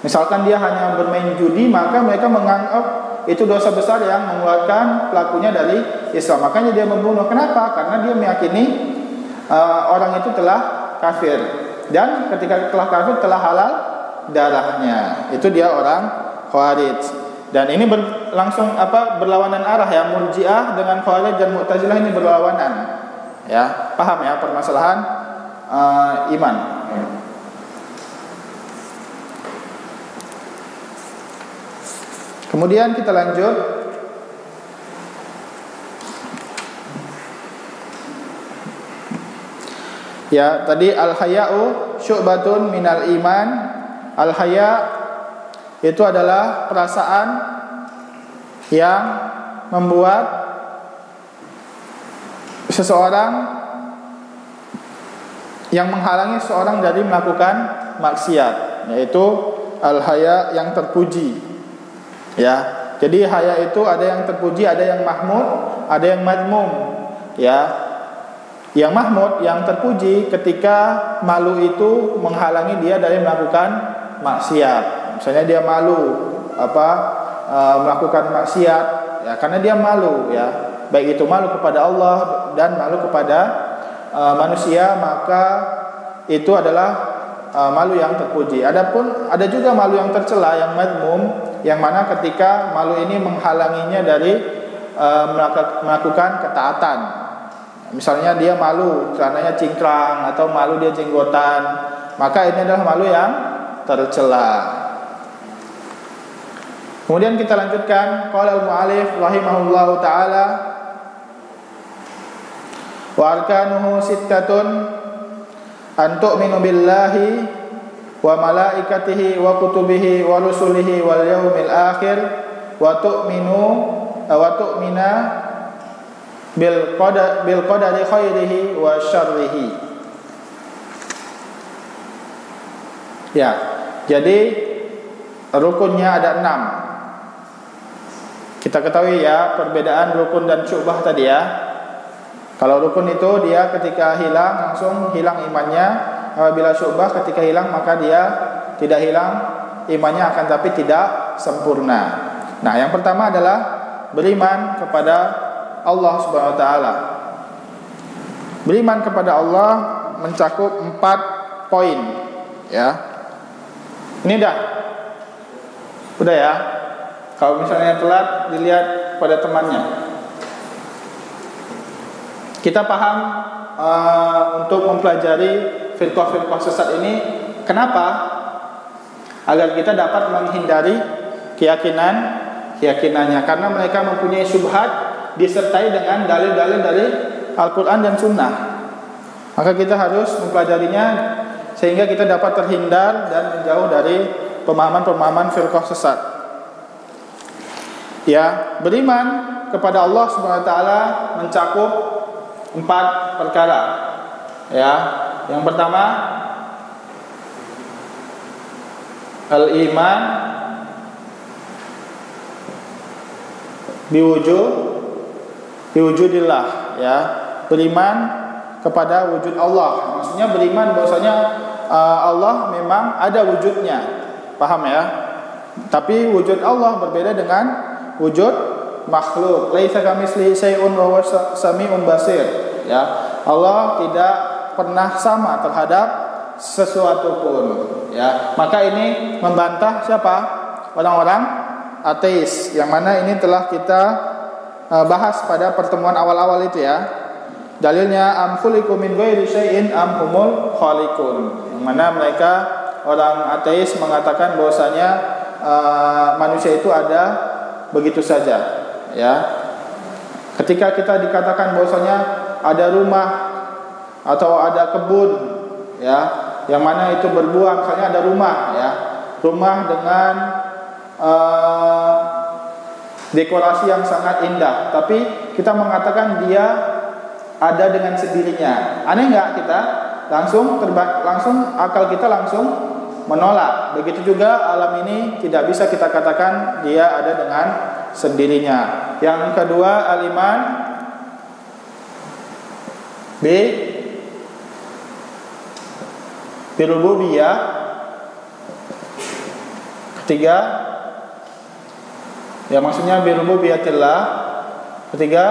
Misalkan dia hanya bermain judi, maka mereka menganggap itu dosa besar yang mengeluarkan pelakunya dari Islam. Makanya dia membunuh. Kenapa? Karena dia meyakini orang itu telah kafir. Dan ketika telah kafir telah halal darahnya. Itu dia orang Khawarij. Dan ini langsung berlawanan arah ya. Murji'ah dengan Khawarij dan Mu'tazilah ini berlawanan. Ya, paham ya permasalahan iman. Kemudian kita lanjut. Ya, tadi al-haya'u syu'batun minal iman. Al-haya' itu adalah perasaan yang membuat seseorang, yang menghalangi seseorang dari melakukan maksiat, yaitu al-haya' yang terpuji. Ya, jadi haya itu ada yang terpuji, ada yang mahmud, ada yang madmum. Ya, yang mahmud, yang terpuji ketika malu itu menghalangi dia dari melakukan maksiat. Misalnya dia malu melakukan maksiat, ya karena dia malu, ya baik itu malu kepada Allah dan malu kepada manusia, maka itu adalah malu yang terpuji. Adapun ada juga malu yang tercela, yang madmum, yang mana ketika malu ini menghalanginya dari melakukan ketaatan. Misalnya dia malu celananya cingkrang atau malu dia jenggotan, maka ini adalah malu yang tercela. Kemudian kita lanjutkan, qala al-mu'allif rahimahullahu taala, wa arkanuhu sittatun an tu'minu billahi wa malaikatihi wa kutubihi wa rusulihi wal yaumil akhir wa tu'mina bil qadari khairihi wa syarrihi. Ya, jadi rukunnya ada 6. Kita ketahui ya perbedaan rukun dan syubhah tadi ya. Kalau rukun itu dia ketika hilang langsung hilang imannya. Apabila syubhah ketika hilang maka dia tidak hilang imannya, akan tapi tidak sempurna. Nah, yang pertama adalah beriman kepada Allah Subhanahu wa taala. Beriman kepada Allah mencakup 4 poin ya. Ini udah ya. Kalau misalnya telat, dilihat pada temannya. Kita paham untuk mempelajari firqah-firqah sesat ini, kenapa? Agar kita dapat menghindari keyakinannya, karena mereka mempunyai syubhat disertai dengan dalil-dalil dari Al-Quran dan Sunnah. Maka kita harus mempelajarinya sehingga kita dapat terhindar dan menjauh dari pemahaman-pemahaman firqah sesat. Ya, beriman kepada Allah Subhanahu wa taala mencakup 4 perkara. Ya, yang pertama al-iman biwujudillah, ya. Beriman kepada wujud Allah. Maksudnya beriman bahwasanya Allah memang ada wujudnya. Paham ya? Tapi wujud Allah berbeda dengan wujud makhluk. Laisa kamitslihi syai'un wa huwas sami'un basir. Ya, Allah tidak pernah sama terhadap sesuatu pun. Ya, maka ini membantah siapa? Orang-orang ateis, yang mana ini telah kita bahas pada pertemuan awal-awal itu ya. Dalilnya am khuliqu min ghairi syai'in am humul khaliqun. Yang mana mereka orang ateis mengatakan bahwasanya manusia itu ada begitu saja, ya. Ketika kita dikatakan bahwasanya ada rumah atau ada kebun, ya, yang mana itu berbuah, misalnya ada rumah, ya, rumah dengan dekorasi yang sangat indah, tapi kita mengatakan dia ada dengan sendirinya. Aneh nggak kita? Langsung akal kita langsung menolak. Begitu juga alam ini tidak bisa kita katakan dia ada dengan sendirinya. Yang kedua, al-iman birububiyah. Ketiga, ya maksudnya birububiyatillah. Ketiga,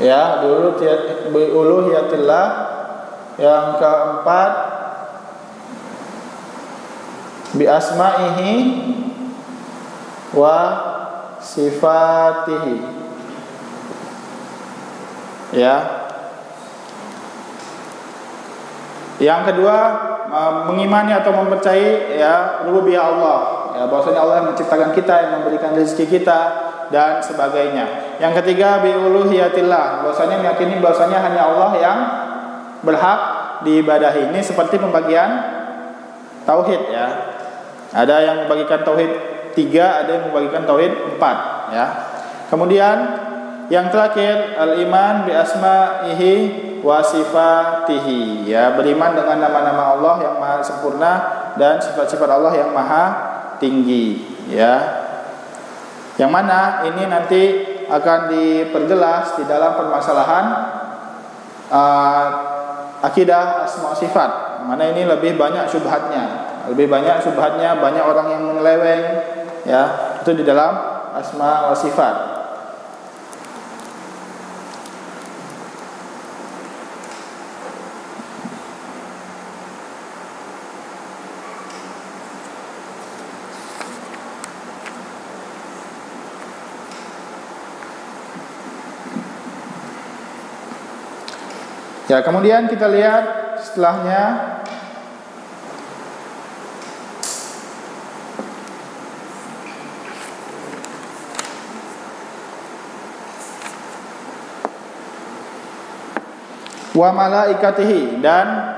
ya, biuluhiyatillah. Yang keempat, bi asma'ihi wa sifatihi. Ya. Yang kedua, mengimani atau mempercayai ya rububiyah Allah. Ya, bahwasanya Allah yang menciptakan kita, yang memberikan rezeki kita dan sebagainya. Yang ketiga, biuluhiyatillah, bahwasanya meyakini bahwasanya hanya Allah yang berhak diibadahi. Ini seperti pembagian tauhid ya. Ada yang membagikan tauhid 3, ada yang membagikan tauhid 4 ya. Kemudian yang terakhir, al-iman bi asma'ihi wa sifatihi, ya, beriman dengan nama-nama Allah yang maha sempurna dan sifat-sifat Allah yang maha tinggi, ya. Yang mana ini nanti akan diperjelas di dalam permasalahan akidah asma sifat, mana ini lebih banyak syubhatnya. lebih banyak syubhatnya, banyak orang yang menyeleweng, ya, itu di dalam asma wa sifat. Ya, kemudian kita lihat setelahnya wa malaikatihi, dan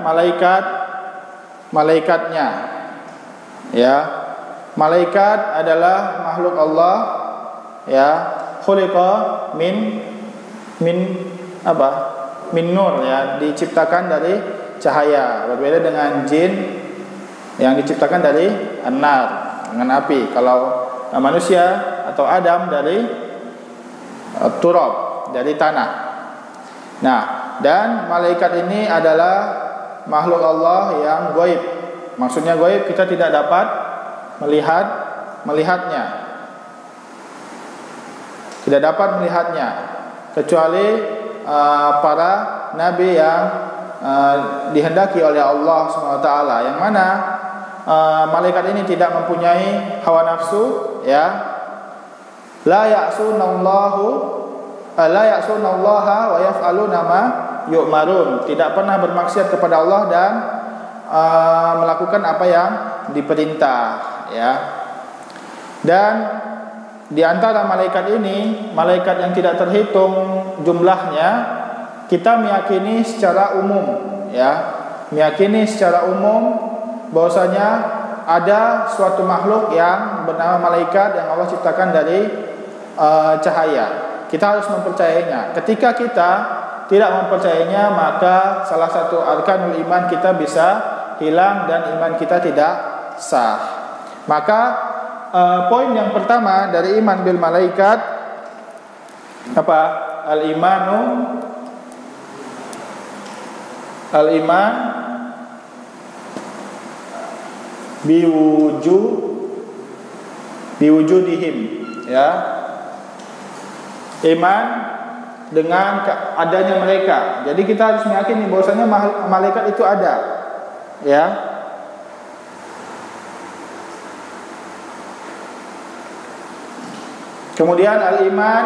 malaikatnya. Ya, malaikat adalah makhluk Allah, ya, khuliqa min apa? Min nur, ya, diciptakan dari cahaya. Berbeda dengan jin yang diciptakan dari an-nar, dengan api. Kalau manusia atau Adam dari turab, dari tanah. Nah, dan malaikat ini adalah makhluk Allah yang gaib. Maksudnya gaib, kita tidak dapat melihatnya. Tidak dapat melihatnya kecuali para nabi yang dihendaki oleh Allah SWT, yang mana malaikat ini tidak mempunyai hawa nafsu, ya. La ya'sunallaha wa yaf'aluna ma yu'marun. Tidak pernah bermaksiat kepada Allah dan melakukan apa yang diperintah, ya. Dan di antara malaikat ini, malaikat yang tidak terhitung jumlahnya, kita meyakini secara umum, ya, meyakini secara umum bahwasanya ada suatu makhluk yang bernama malaikat yang Allah ciptakan dari cahaya. Kita harus mempercayainya. Ketika kita tidak mempercayainya, maka salah satu arkanul iman kita bisa hilang dan iman kita tidak sah. Maka poin yang pertama dari iman bil malaikat apa? Al-iman biwujudihim, ya. Iman dengan adanya mereka. Jadi kita harus meyakini bahwasanya malaikat itu ada, ya. Kemudian al-iman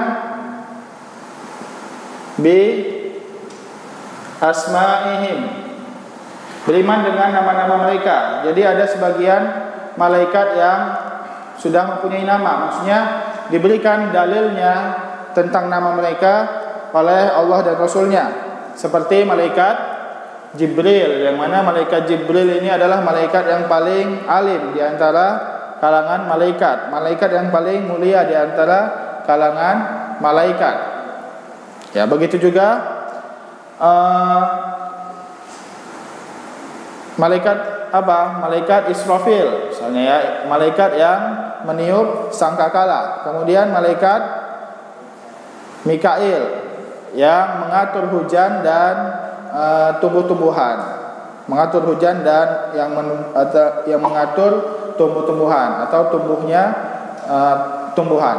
bi asma'ihim, beriman dengan nama-nama mereka. Jadi ada sebagian malaikat yang sudah mempunyai nama, maksudnya diberikan dalilnya tentang nama mereka oleh Allah dan Rasulnya. Seperti malaikat Jibril, yang mana malaikat Jibril ini adalah malaikat yang paling alim di antara kalangan malaikat, malaikat yang paling mulia di antara kalangan malaikat. Ya, begitu juga malaikat apa? Malaikat Israfil, misalnya, ya, malaikat yang meniup sangkakala. Kemudian malaikat Mikail yang mengatur hujan dan tumbuh-tumbuhan, mengatur hujan dan yang mengatur tumbuh-tumbuhan atau tumbuhnya tumbuhan.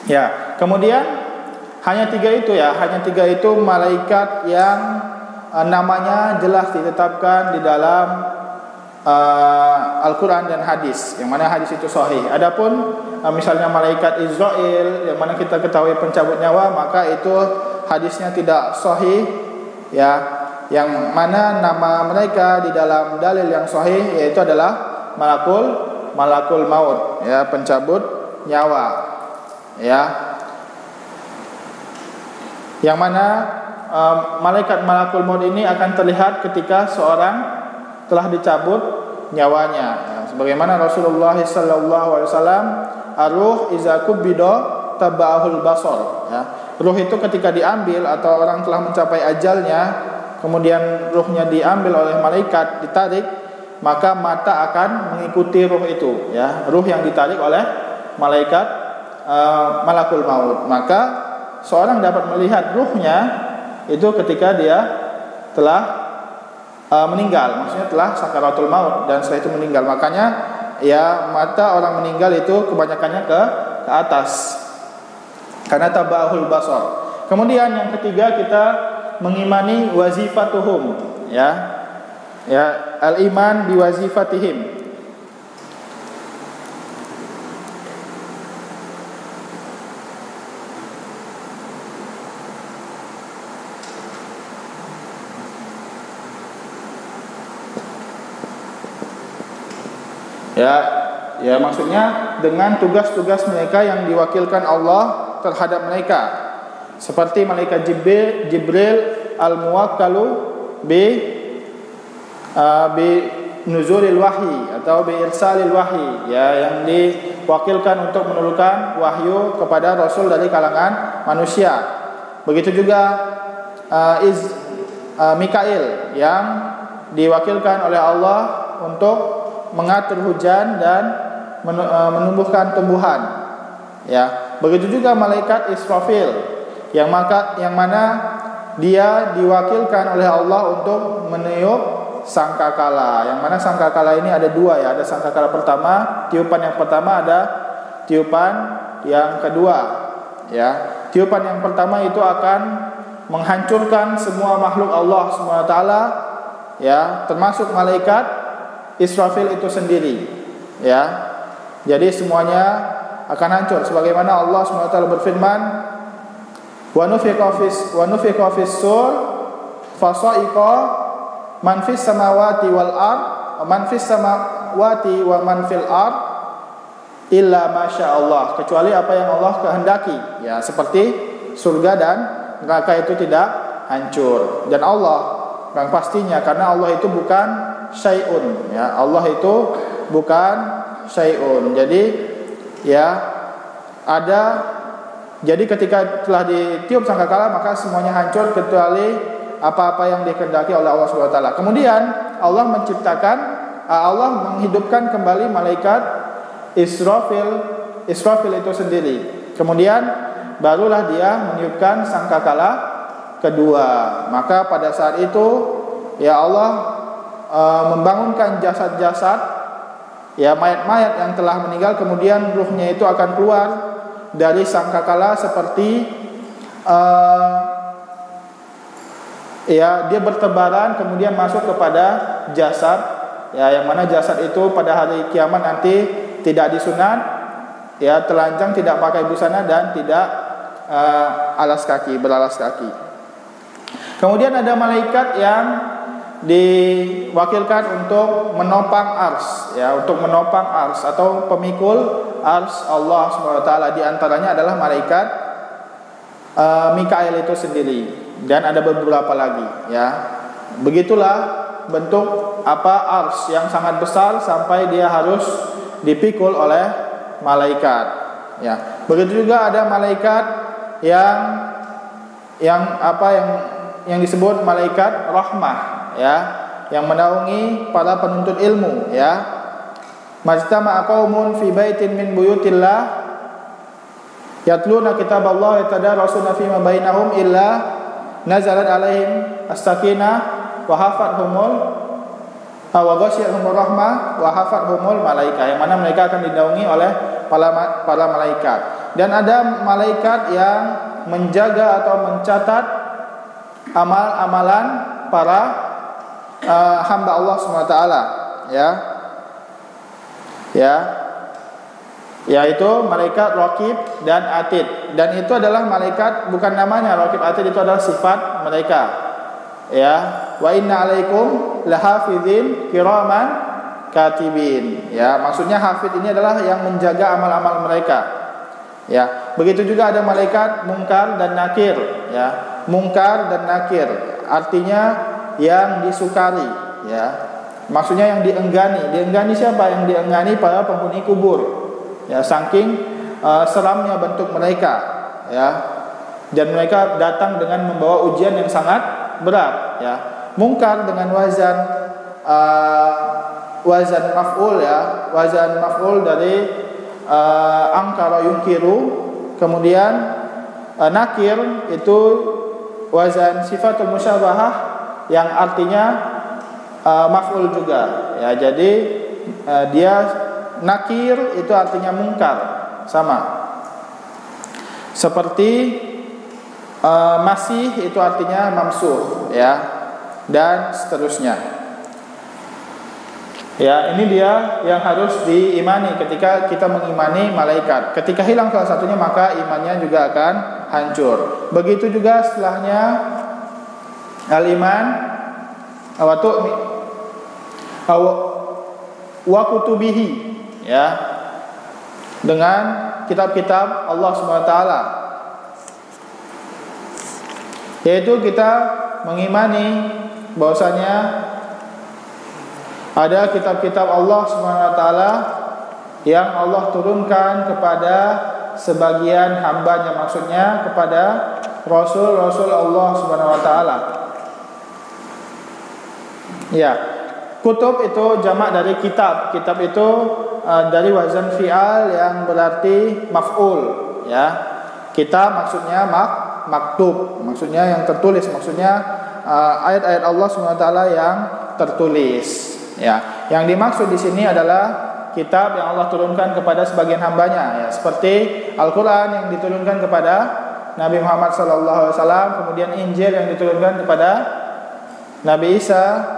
Ya, kemudian hanya tiga itu malaikat yang namanya jelas ditetapkan di dalam Al-Quran dan hadis, yang mana hadis itu sahih. Adapun misalnya malaikat Israel, yang mana kita ketahui pencabut nyawa, maka itu hadisnya tidak sahih, ya. Yang mana nama mereka di dalam dalil yang sahih yaitu adalah malakul maut, ya, pencabut nyawa, ya. Yang mana malaikat malakul maut ini akan terlihat ketika seorang telah dicabut nyawanya, ya. Sebagaimana Rasulullah SAW, ar-ruh iza kubbido tabba'ahul basar, ya. Ruh itu ketika diambil atau orang telah mencapai ajalnya, kemudian ruhnya diambil oleh malaikat, ditarik, maka mata akan mengikuti ruh itu, ya. Ruh yang ditarik oleh malaikat malakul maut. Maka seorang dapat melihat ruhnya itu ketika dia telah meninggal, maksudnya telah sakaratul maut dan setelah itu meninggal. Makanya ya mata orang meninggal itu kebanyakannya ke atas karena tabahul basar. Kemudian yang ketiga kita mengimani wazifatuhum, ya al-iman biwazifatihim. Ya maksudnya dengan tugas-tugas mereka yang diwakilkan Allah terhadap mereka, seperti malaikat Jibril al-muwakkalu bi nuzulil wahyi atau bi irsalil wahyi, ya, yang diwakilkan untuk menurunkan wahyu kepada rasul dari kalangan manusia. Begitu juga Mikail yang diwakilkan oleh Allah untuk mengatur hujan dan menumbuhkan tumbuhan, ya. Begitu juga malaikat Israfil yang mana dia diwakilkan oleh Allah untuk meniup sangkakala. Yang mana sangkakala ini ada dua, ya. Ada sangkakala pertama, tiupan yang pertama, ada tiupan yang kedua, ya. Tiupan yang pertama itu akan menghancurkan semua makhluk Allah SWT, ya, termasuk malaikat Israfil itu sendiri, ya. Jadi semuanya akan hancur sebagaimana Allah SWT berfirman, wa nufiqa fis sur fasa'iqa man fis samawati wal ard wa man fis samawati wa man fil ard illa masya Allah, kecuali apa yang Allah kehendaki, ya, seperti surga dan neraka itu tidak hancur. Dan Allah yang pastinya, karena Allah itu bukan syai'un, ya, Allah itu bukan syai'un. Jadi ya jadi ketika telah ditiup sangkakala maka semuanya hancur kecuali apa-apa yang dikehendaki oleh Allah SWT. Kemudian Allah menghidupkan kembali malaikat Israfil itu sendiri. Kemudian barulah dia meniupkan sangkakala kedua. Maka pada saat itu ya Allah membangunkan jasad-jasad, ya, mayat-mayat yang telah meninggal, kemudian ruhnya itu akan keluar dari sangkakala seperti ya dia bertebaran kemudian masuk kepada jasad, ya, yang mana jasad itu pada hari kiamat nanti tidak disunat, ya, telanjang, tidak pakai busana dan tidak beralas kaki. Kemudian ada malaikat yang diwakilkan untuk menopang ars, ya, untuk menopang ars atau pemikul ars Allah SWT. Di antaranya adalah malaikat Mikail itu sendiri, dan ada beberapa lagi, ya. Begitulah bentuk ars yang sangat besar sampai dia harus dipikul oleh malaikat, ya. Begitu juga ada malaikat yang disebut malaikat rahmah, ya, yang menaungi para penuntut ilmu, ya. Majtama'a qaumun fi baitin min buyutillah yatluna kitaballah yatadarasuna fima bainahum illa nazalat alaihim as-sakinah wa hafathumul wa ghasyiyahumur rahmah wa hafathumul malaikah, yang mana mereka akan dinaungi oleh para malaikat. Dan ada malaikat yang menjaga atau mencatat amal-amalan para hamba Allah SWT, yaitu malaikat Raqib dan Atid. Dan itu adalah malaikat, bukan namanya Raqib Atid, itu adalah sifat mereka, ya. Wa inna alaikum lahafidhin kiraman katibin, ya, maksudnya hafid ini adalah yang menjaga amal-amal mereka, ya. Begitu juga ada malaikat Munkar dan Nakir, ya. Munkar dan Nakir artinya yang disukari, ya, maksudnya yang dienggani. Dienggani siapa? Yang dienggani para penghuni kubur, ya, saking seramnya bentuk mereka, ya. Dan mereka datang dengan membawa ujian yang sangat berat, ya. Munkar dengan wazan maf'ul, ya, wazan maf'ul dari angkara yungkiru. Kemudian nakir itu wazan sifatul musyabahah yang artinya maf'ul juga ya. Jadi dia nakir itu artinya mungkar, sama. Seperti masih itu artinya mamsuh ya, dan seterusnya. Ya, ini dia yang harus diimani ketika kita mengimani malaikat. Ketika hilang salah satunya maka imannya juga akan hancur. Begitu juga setelahnya al-iman wa kutubihi ya, dengan kitab-kitab Allah Subhanahu wa taala. Yaitu kita mengimani bahwasanya ada kitab-kitab Allah Subhanahu wa taala yang Allah turunkan kepada sebagian hambanya, maksudnya kepada rasul-rasul Allah Subhanahu wa taala. Ya, kutub itu jamak dari kitab. Kitab itu dari wazan fi'al yang berarti maf'ul ya. Kitab maksudnya maktub, maksudnya yang tertulis, maksudnya ayat-ayat Allah Subhanahu wa taala yang tertulis ya. Yang dimaksud di sini adalah kitab yang Allah turunkan kepada sebagian hambanya ya, seperti Al-Qur'an yang diturunkan kepada Nabi Muhammad SAW, kemudian Injil yang diturunkan kepada Nabi Isa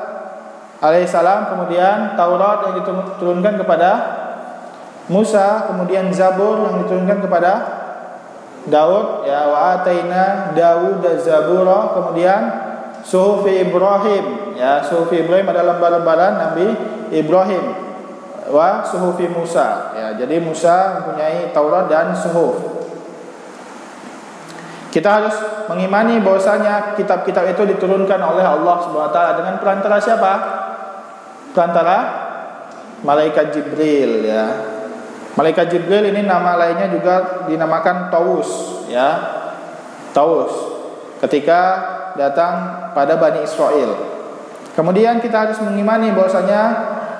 alaihissalam, kemudian Taurat yang diturunkan kepada Musa, kemudian Zabur yang diturunkan kepada Daud ya, wa ataina Daud zabura, kemudian Suhufi Ibrahim ya, Suhufi Ibrahim adalah lembar-lembaran Nabi Ibrahim, wa Suhufi Musa ya. Jadi Musa mempunyai Taurat dan Suhuf. Kita harus mengimani bahwasanya kitab-kitab itu diturunkan oleh Allah Subhanahu wa taala dengan perantara siapa? Perantara malaikat Jibril ya. Malaikat Jibril ini nama lainnya juga dinamakan Taus ya. Taus ketika datang pada Bani Israel. Kemudian kita harus mengimani bahwasanya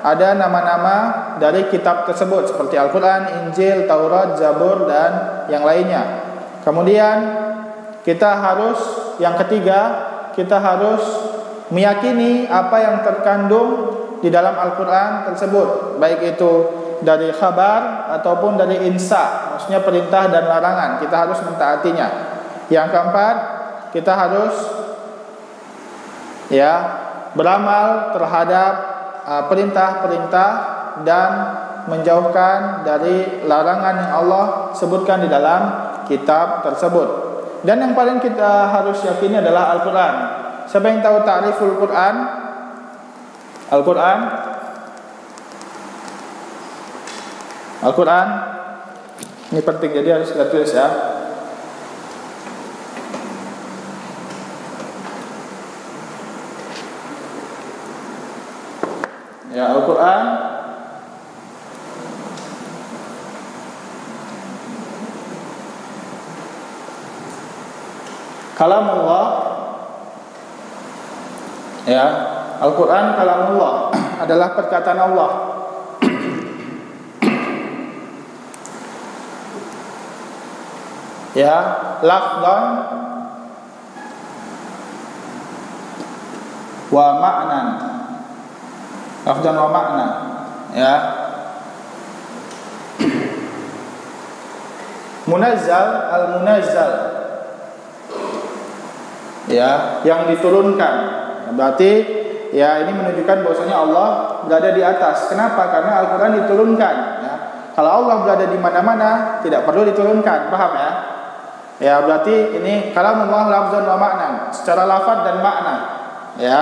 ada nama-nama dari kitab tersebut seperti Al-Qur'an, Injil, Taurat, Zabur dan yang lainnya. Kemudian kita harus, yang ketiga, kita harus meyakini apa yang terkandung di dalam Al-Qur'an tersebut, baik itu dari khabar ataupun dari insa, maksudnya perintah dan larangan. Kita harus mentaatinya. Yang keempat, kita harus ya beramal terhadap perintah-perintah dan menjauhkan dari larangan yang Allah sebutkan di dalam kitab tersebut. Dan yang paling kita harus yakini adalah Al-Qur'an. Siapa yang tahu ta'riful Qur'an? Al-Qur'an? Al-Qur'an ini penting, jadi harus kita tulis ya. Ya, Al-Qur'an kalamullah ya. Al-Qur'an kalamullah adalah perkataan Allah. Ya, lafzan wa ma'nan. Lafzan wa ma'na ya. Munazzal, al-munazzal ya, yang diturunkan. Berarti ya ini menunjukkan bahwasanya Allah berada di atas. Kenapa? Karena Al-Qur'an diturunkan ya. Kalau Allah berada di mana-mana tidak perlu diturunkan, paham ya? Ya, berarti ini kalamullah lafzan wa ma'nan, secara lafaz dan makna ya.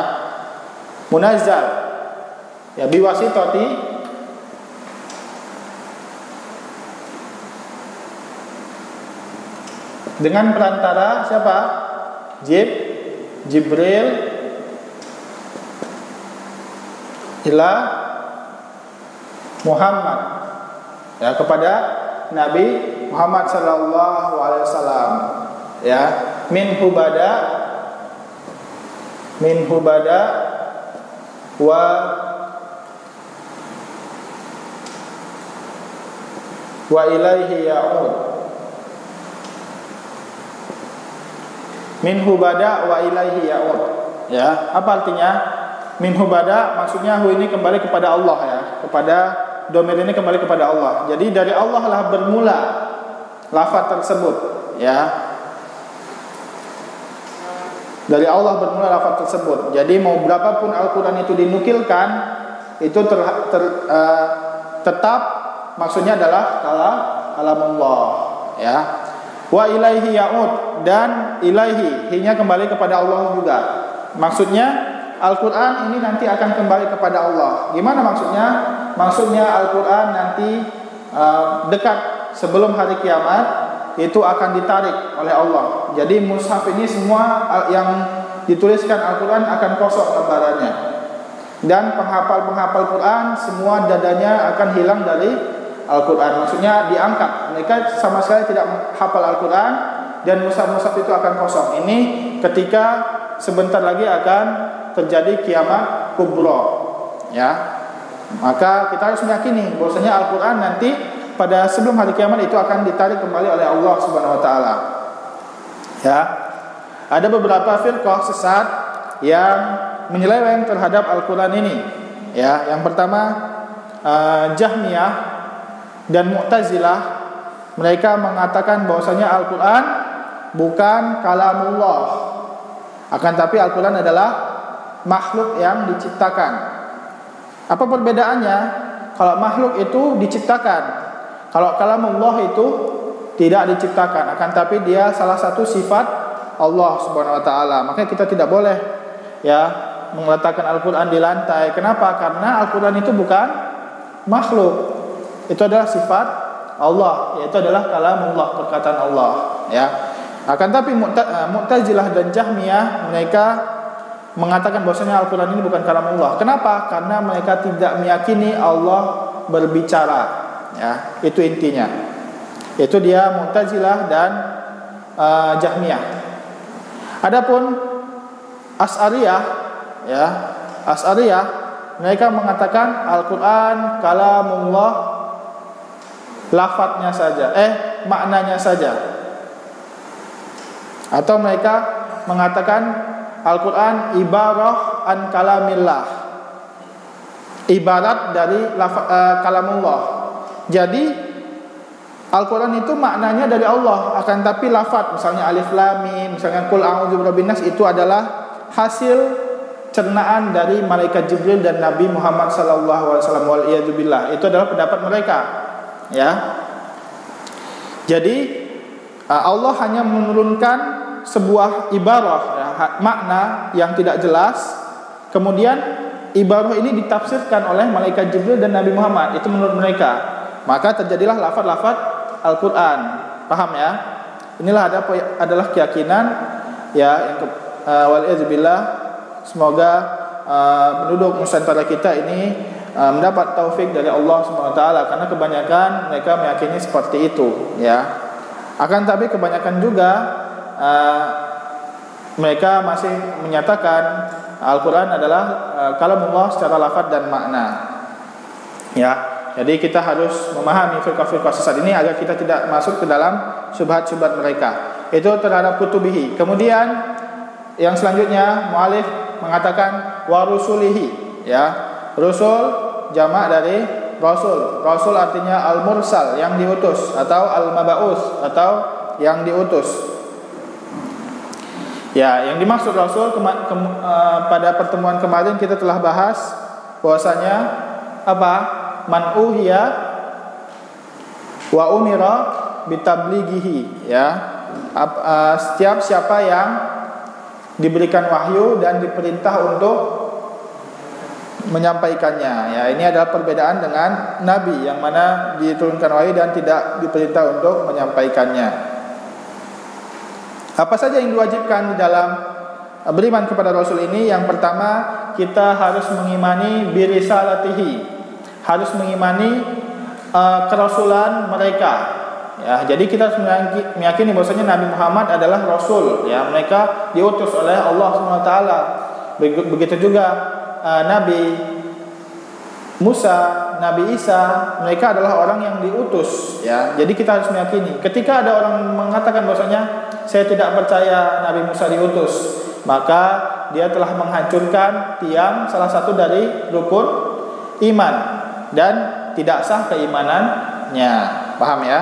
Munazzal ya biwasitati dengan perantara siapa? Jibril ila Muhammad ya, kepada Nabi Muhammad sallallahu alaihi wasallam ya, min hubada wa ilaihi ya'ud. Min hubada wa ilaihi ya'ud ya, apa artinya? minhu bada, maksudnya hu ini kembali kepada Allah ya, kepada domir ini kembali kepada Allah. Jadi dari Allah lah bermula lafaz tersebut ya. Dari Allah bermula lafaz tersebut. Jadi mau berapapun Al-Quran itu dinukilkan, itu tetap maksudnya adalah kalamullah ya. Wa ilaihi ya'ud, dan ilaihi, hinya kembali kepada Allah juga. Maksudnya Al-Quran ini nanti akan kembali kepada Allah. Gimana maksudnya? Maksudnya Al-Quran nanti dekat sebelum hari kiamat itu akan ditarik oleh Allah. Jadi mushaf ini semua yang dituliskan Al-Quran akan kosong lembarannya. Dan penghafal-penghafal Quran semua dadanya akan hilang dari Al-Quran. Maksudnya diangkat. Mereka sama sekali tidak hafal Al-Quran, dan mushaf-mushaf itu akan kosong. Ini ketika sebentar lagi akan terjadi kiamat kubra ya. Maka kita harus meyakini bahwasanya Al-Quran nanti pada sebelum hari kiamat itu akan ditarik kembali oleh Allah Subhanahu wa taala. Ya. Ada beberapa firqah sesat yang menyeleweng terhadap Al-Quran ini. Ya, yang pertama Jahmiyah dan Mu'tazilah, mereka mengatakan bahwasanya Al-Quran bukan kalamullah. Akan tapi Al-Quran adalah makhluk yang diciptakan. Apa perbedaannya? Kalau makhluk itu diciptakan, kalau kalamullah itu tidak diciptakan, akan tapi dia salah satu sifat Allah Subhanahu wa taala. Makanya kita tidak boleh ya meletakkan Al-Qur'an di lantai. Kenapa? Karena Al-Qur'an itu bukan makhluk. Itu adalah sifat Allah, yaitu adalah kalamullah, perkataan Allah, ya. Akan tapi Mu'tazilah dan Jahmiyah mereka mengatakan bahwasanya Al-Qur'an ini bukan kalamullah. Kenapa? Karena mereka tidak meyakini Allah berbicara. Ya, itu intinya. Itu dia Mu'tazilah dan Jahmiyah. Adapun Asy'ariyah, ya, Asy'ariyah mereka mengatakan Al-Qur'an kalamullah, lafadznya saja, maknanya saja. Atau mereka mengatakan Al-Qur'an ibarah an kalamillah, ibarat dari kalamullah. Jadi Al-Quran itu maknanya dari Allah, akan tapi lafaz misalnya alif lam mim, misalnya qul a'udzu birabbin nas, itu adalah hasil cernaan dari malaikat Jibril dan Nabi Muhammad sallallahu alaihi wasallam, wal iyadu billah. Itu adalah pendapat mereka, ya. Jadi Allah hanya menurunkan sebuah ibarah, ya, makna yang tidak jelas, kemudian ibarah ini ditafsirkan oleh malaikat Jibril dan Nabi Muhammad. Itu menurut mereka. Maka terjadilah lafaz-lafaz Al-Quran. Paham ya? Inilah adalah keyakinan ya yang waliyadzubillah. Semoga penduduk Nusantara kita ini mendapat taufik dari Allah Subhanahu wa taala, karena kebanyakan mereka meyakini seperti itu ya. Akan tapi kebanyakan juga mereka masih menyatakan Al-Quran adalah kalamullah secara lafaz dan makna. Ya. Jadi kita harus memahami firqah-firqah sesat ini agar kita tidak masuk ke dalam syubhat-syubhat mereka. Itu terhadap kutubihi. Kemudian yang selanjutnya mu'alif mengatakan wa rusulihi, ya. Rusul jamak dari rasul. Rasul artinya al-mursal, yang diutus, atau al-mab'us, atau yang diutus. Ya, yang dimaksud rasul pada pertemuan kemarin kita telah bahas bahwasanya apa? Man uhiya wa umira bitablighihi, ya. Setiap siapa yang diberikan wahyu dan diperintah untuk menyampaikannya, ya. Ini adalah perbedaan dengan nabi yang mana diturunkan wahyu dan tidak diperintah untuk menyampaikannya. Apa saja yang diwajibkan di dalam beriman kepada rasul ini? Yang pertama, kita harus mengimani birisalatihi, harus mengimani kerasulan mereka, ya. Jadi kita harus meyakini bahwasanya Nabi Muhammad adalah rasul, ya. Mereka diutus oleh Allah SWT. Begitu juga Nabi Musa, Nabi Isa, mereka adalah orang yang diutus, ya. Jadi kita harus meyakini. Ketika ada orang mengatakan bahwasanya saya tidak percaya Nabi Musa diutus, maka dia telah menghancurkan tiang salah satu dari rukun iman dan tidak sah keimanannya. Paham ya?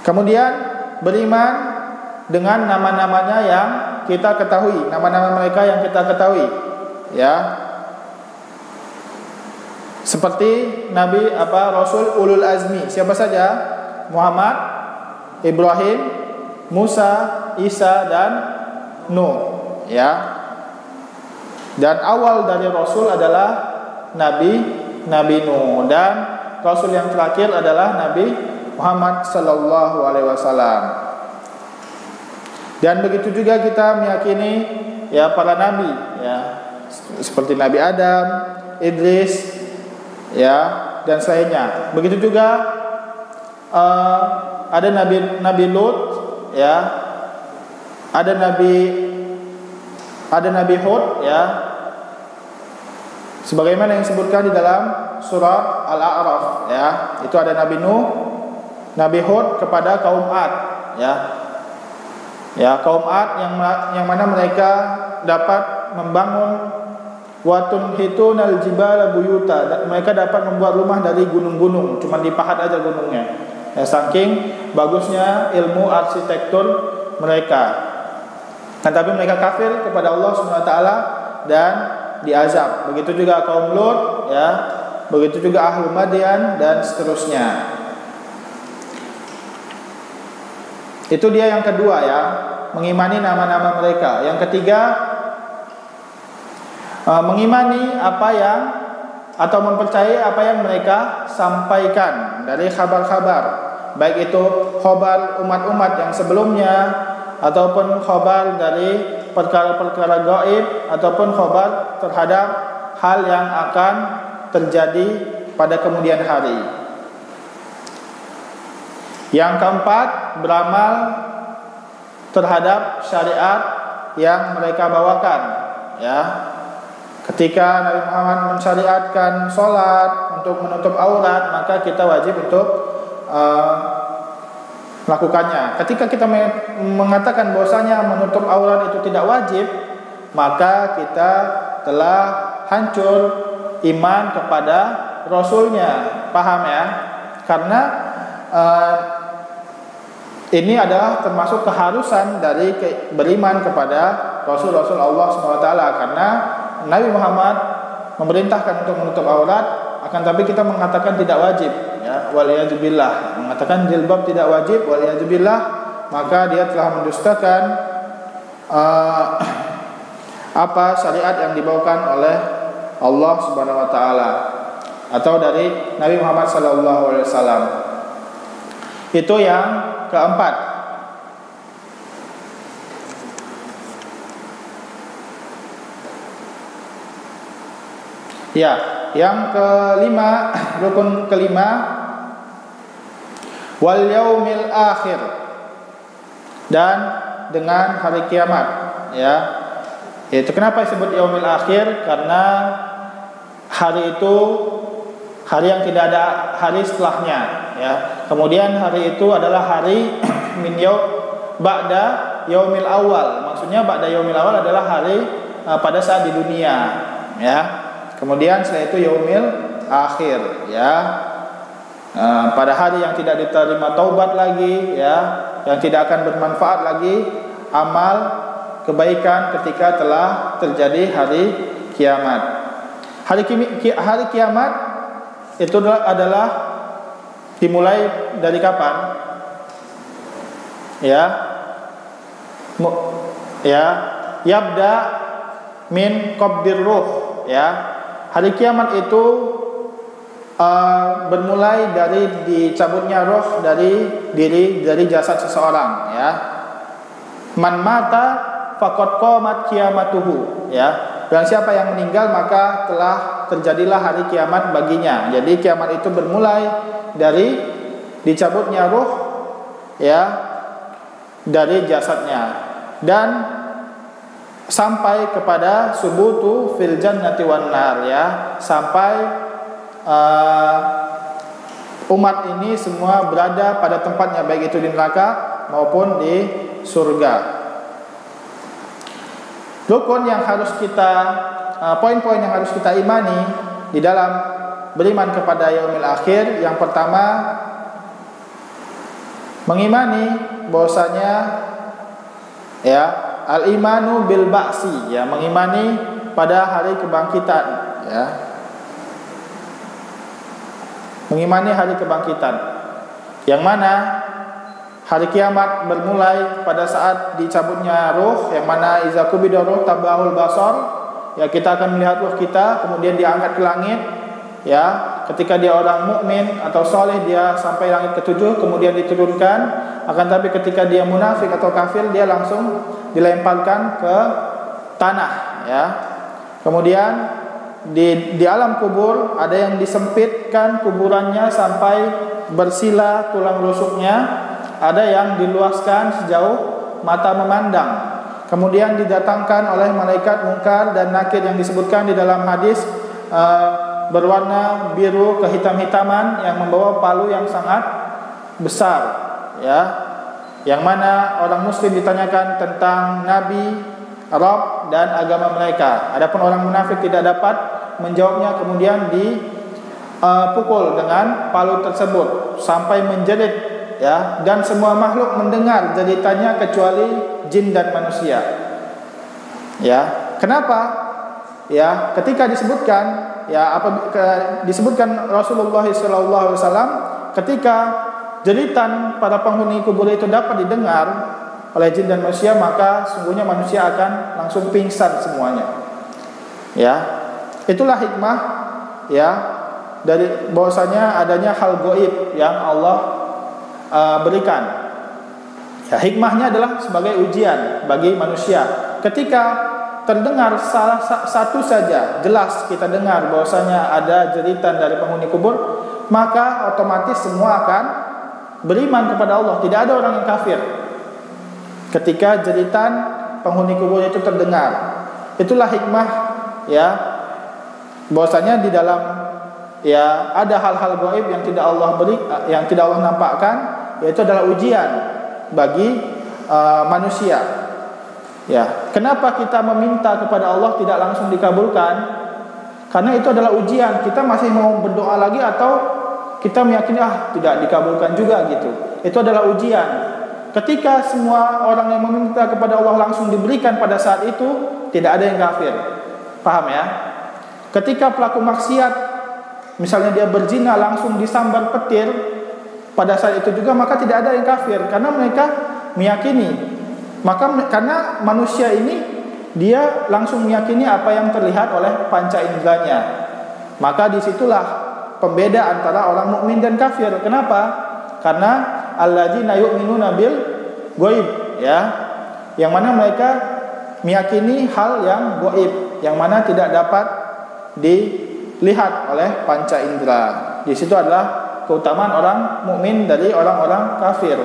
Kemudian beriman dengan nama-namanya yang kita ketahui, nama-nama mereka yang kita ketahui, ya. Seperti Nabi Rasul ulul azmi, siapa saja? Muhammad, Ibrahim, Musa, Isa dan Nuh, ya. Dan awal dari Rasul adalah Nabi Nuh, dan Rasul yang terakhir adalah Nabi Muhammad sallallahu alaihi wasallam. Dan begitu juga kita meyakini ya para nabi, ya, seperti Nabi Adam, Idris, ya, dan selainnya. Begitu juga ada Nabi Lut, ya, ada Nabi Hud, ya, sebagaimana yang disebutkan di dalam surat Al-A'raf, ya. Itu ada Nabi Nuh, Nabi Hud kepada kaum Ad, ya. Ya, kaum Ad yang mana mereka dapat membangun watun hitunal jibala buyuta, mereka dapat membuat rumah dari gunung-gunung, cuma dipahat aja gunungnya. Ya, saking bagusnya ilmu arsitektur mereka. Tapi mereka kafir kepada Allah Subhanahu wa taala dan diazab. Begitu juga kaum Lut, ya. Begitu juga Ahlul Madyan dan seterusnya. Itu dia yang kedua, ya, mengimani nama-nama mereka. Yang ketiga, mengimani apa yang atau mempercayai apa yang mereka sampaikan dari kabar-kabar, baik itu khabar umat-umat yang sebelumnya ataupun khabar dari perkara-perkara gaib ataupun khabar terhadap hal yang akan terjadi pada kemudian hari. Yang keempat, beramal terhadap syariat yang mereka bawakan, ya. Ketika Nabi Muhammad mensyariatkan sholat untuk menutup aurat, maka kita wajib untuk melakukannya. Ketika kita mengatakan bahwasanya menutup aurat itu tidak wajib, maka kita telah hancur iman kepada Rasulnya. Paham ya? Karena ini adalah termasuk keharusan dari beriman kepada Rasul-Rasul Allah SWT, karena Nabi Muhammad memerintahkan untuk menutup aurat, akan tapi kita mengatakan tidak wajib, ya, waliyadzubillah, mengatakan jilbab tidak wajib, waliyadzubillah, maka dia telah mendustakan apa syariat yang dibawakan oleh Allah Subhanahu wa taala atau dari Nabi Muhammad sallallahu alaihi wasallam. Itu yang keempat. Ya, yang kelima, rukun kelima, wal yaumil akhir, dan dengan hari kiamat, ya. Itu kenapa disebut yaumil akhir? Karena hari itu hari yang tidak ada hari setelahnya, ya. Kemudian hari itu adalah hari min ba'da yaumil awal. Maksudnya ba'da yaumil awal adalah hari pada saat di dunia, ya. Kemudian setelah itu yaumil akhir, ya. Pada hari yang tidak diterima taubat lagi, ya, yang tidak akan bermanfaat lagi amal kebaikan ketika telah terjadi hari kiamat. Hari kiamat itu adalah dimulai dari kapan? Ya, yabda min qabdir ruh, ya. Hari kiamat itu bermulai dari dicabutnya roh dari jasad seseorang, ya. Man mata faqad qamat qiyamatuhu, ya. Dan siapa yang meninggal maka telah terjadilah hari kiamat baginya. Jadi kiamat itu bermulai dari dicabutnya roh, ya, dari jasadnya, dan sampai kepada subutu fil jannati wan nar, ya, sampai umat ini semua berada pada tempatnya, baik itu di neraka maupun di surga. rukun yang harus kita poin-poin yang harus kita imani di dalam beriman kepada yaumil akhir. Yang pertama, mengimani bahwasanya ya al-imanu bil ba'si, ya mengimani pada hari kebangkitan, ya. Mengimani hari kebangkitan, yang mana hari kiamat bermulai pada saat dicabutnya ruh, yang mana iza qubida ruh tabahul basar, ya kita akan melihat ruh kita kemudian diangkat ke langit, ya. Ketika dia orang mukmin atau soleh dia sampai langit ketujuh kemudian diturunkan. Akan tapi ketika dia munafik atau kafir dia langsung dilemparkan ke tanah, ya. Kemudian di alam kubur ada yang disempitkan kuburannya sampai bersila tulang rusuknya, ada yang diluaskan sejauh mata memandang. Kemudian didatangkan oleh malaikat Munkar dan Nakir yang disebutkan di dalam hadis berwarna biru kehitam-hitaman yang membawa palu yang sangat besar, ya. Yang mana orang muslim ditanyakan tentang nabi, Rabb dan agama mereka. Adapun orang munafik tidak dapat menjawabnya, kemudian dipukul dengan palu tersebut sampai menjerit, ya, dan semua makhluk mendengar jeritannya kecuali jin dan manusia. Ya, kenapa? Ya, ketika disebutkan, ya, disebutkan Rasulullah SAW ketika jeritan para penghuni kubur itu dapat didengar oleh jin dan manusia, maka sungguhnya manusia akan langsung pingsan semuanya. Ya, itulah hikmah, ya, dari bahwasanya adanya hal gaib yang Allah berikan. Ya, hikmahnya adalah sebagai ujian bagi manusia. Ketika terdengar salah satu saja, jelas kita dengar bahwasanya ada jeritan dari penghuni kubur, maka otomatis semua akan beriman kepada Allah. Tidak ada orang yang kafir ketika jeritan penghuni kubur itu terdengar. Itulah hikmah, ya, bahwasanya di dalam, ya, ada hal-hal gaib yang tidak Allah beri, yang tidak Allah nampakkan, yaitu adalah ujian bagi manusia. Ya, kenapa kita meminta kepada Allah tidak langsung dikabulkan? Karena itu adalah ujian. Kita masih mau berdoa lagi atau kita meyakini tidak dikabulkan juga gitu. Itu adalah ujian. Ketika semua orang yang meminta kepada Allah langsung diberikan pada saat itu, tidak ada yang kafir. Paham ya? Ketika pelaku maksiat, misalnya dia berzina langsung disambar petir pada saat itu juga, maka tidak ada yang kafir karena mereka meyakini. Karena manusia ini dia langsung meyakini apa yang terlihat oleh panca inderanya. Maka disitulah pembeda antara orang mukmin dan kafir. Kenapa? Karena alladzina yu'minuna bil ghaib, ya, yang mana mereka meyakini hal yang gaib, yang mana tidak dapat dilihat oleh panca indera. Di situ adalah keutamaan orang mukmin dari orang-orang kafir.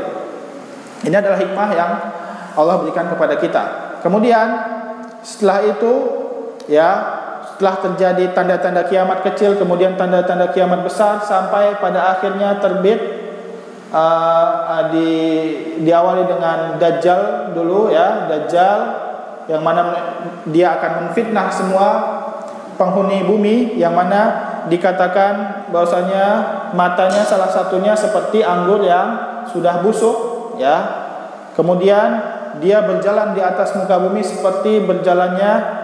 Ini adalah hikmah yang Allah berikan kepada kita. Kemudian setelah itu, ya, setelah terjadi tanda-tanda kiamat kecil, kemudian tanda-tanda kiamat besar, sampai pada akhirnya terbit, diawali dengan Dajjal dulu, ya, Dajjal yang mana dia akan menfitnah semua penghuni bumi, yang mana dikatakan bahwasanya matanya salah satunya seperti anggur yang sudah busuk, ya. Kemudian dia berjalan di atas muka bumi seperti berjalannya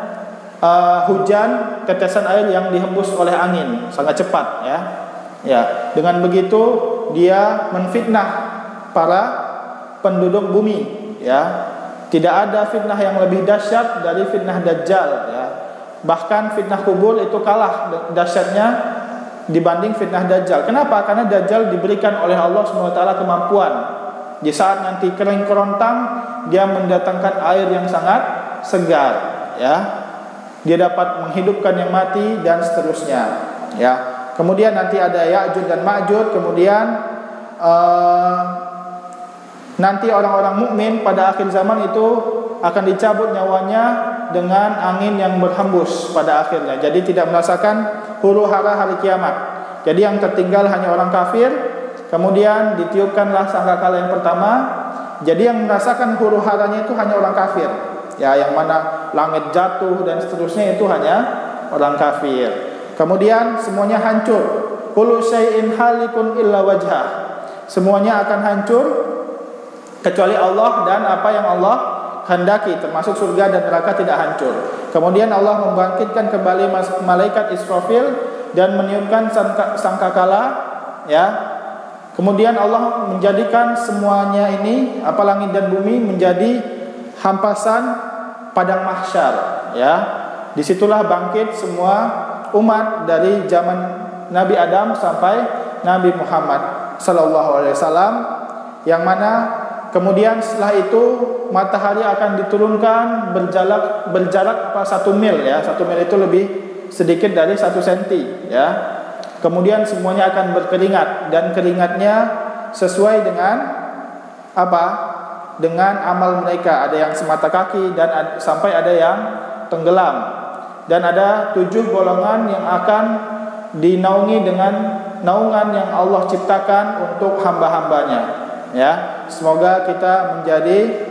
hujan, tetesan air yang dihembus oleh angin, sangat cepat, ya. Ya, dengan begitu dia menfitnah para penduduk bumi, ya. Tidak ada fitnah yang lebih dahsyat dari fitnah Dajjal, ya. Bahkan fitnah kubur itu kalah dahsyatnya dibanding fitnah Dajjal. Kenapa? Karena Dajjal diberikan oleh Allah SWT kemampuan. Di saat nanti kering kerontang, dia mendatangkan air yang sangat segar, ya. Dia dapat menghidupkan yang mati dan seterusnya, ya. Kemudian nanti ada Ya'juj dan Ma'juj. Kemudian nanti orang-orang mukmin pada akhir zaman itu akan dicabut nyawanya dengan angin yang berhembus pada akhirnya. Jadi tidak merasakan huru hara hari kiamat. Jadi yang tertinggal hanya orang kafir. Kemudian ditiupkanlah sangkakala yang pertama. Jadi yang merasakan huru haranya itu hanya orang kafir, ya, yang mana langit jatuh dan seterusnya, itu hanya orang kafir. Kemudian semuanya hancur. Kullu syai'in halikun illa wajhah. Semuanya akan hancur kecuali Allah dan apa yang Allah kehendaki, termasuk surga dan neraka tidak hancur. Kemudian Allah membangkitkan kembali malaikat Israfil dan meniupkan sangkakala, ya. Kemudian Allah menjadikan semuanya ini, apa langit dan bumi, menjadi hampasan padang mahsyar, ya. Disitulah bangkit semua umat dari zaman Nabi Adam sampai Nabi Muhammad sallallahu alaihi wasallam, yang mana kemudian setelah itu matahari akan diturunkan berjarak 1 mil, ya. 1 mil itu lebih sedikit dari 1 senti, ya. Kemudian semuanya akan berkeringat, dan keringatnya sesuai dengan apa? Dengan amal mereka. Ada yang semata kaki dan sampai ada yang tenggelam. Dan ada 7 golongan yang akan dinaungi dengan naungan yang Allah ciptakan untuk hamba-hambanya, ya. Semoga kita menjadi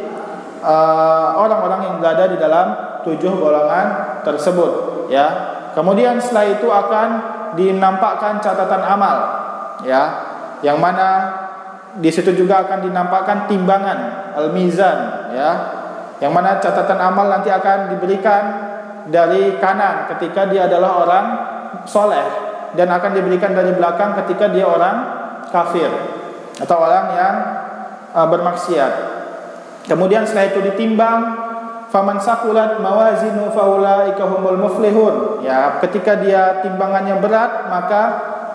orang-orang yang berada di dalam 7 golongan tersebut, ya. Kemudian setelah itu akan dinampakkan catatan amal, ya, yang mana di situ juga akan dinampakkan timbangan al-mizan, ya, yang mana catatan amal nanti akan diberikan dari kanan ketika dia adalah orang soleh, dan akan diberikan dari belakang ketika dia orang kafir atau orang yang bermaksiat. Kemudian setelah itu ditimbang, faman saqulat mawazinu faulaika humul muflihun, ya, ketika dia timbangannya berat, maka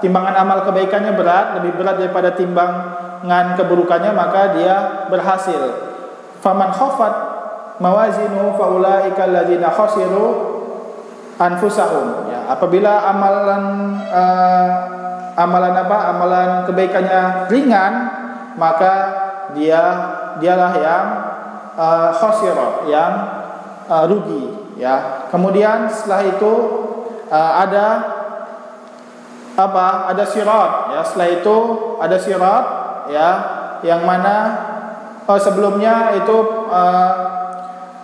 timbangan amal kebaikannya berat, lebih berat daripada timbangan keburukannya, maka dia berhasil. Faman khafat mawazinu faulaika alladzina khasiru anfusahum, ya, apabila amalan kebaikannya ringan, maka dialah yang khasirah, yang rugi, ya. Kemudian setelah itu ada apa? Ada sirat, ya. Setelah itu ada sirat, ya, yang mana sebelumnya itu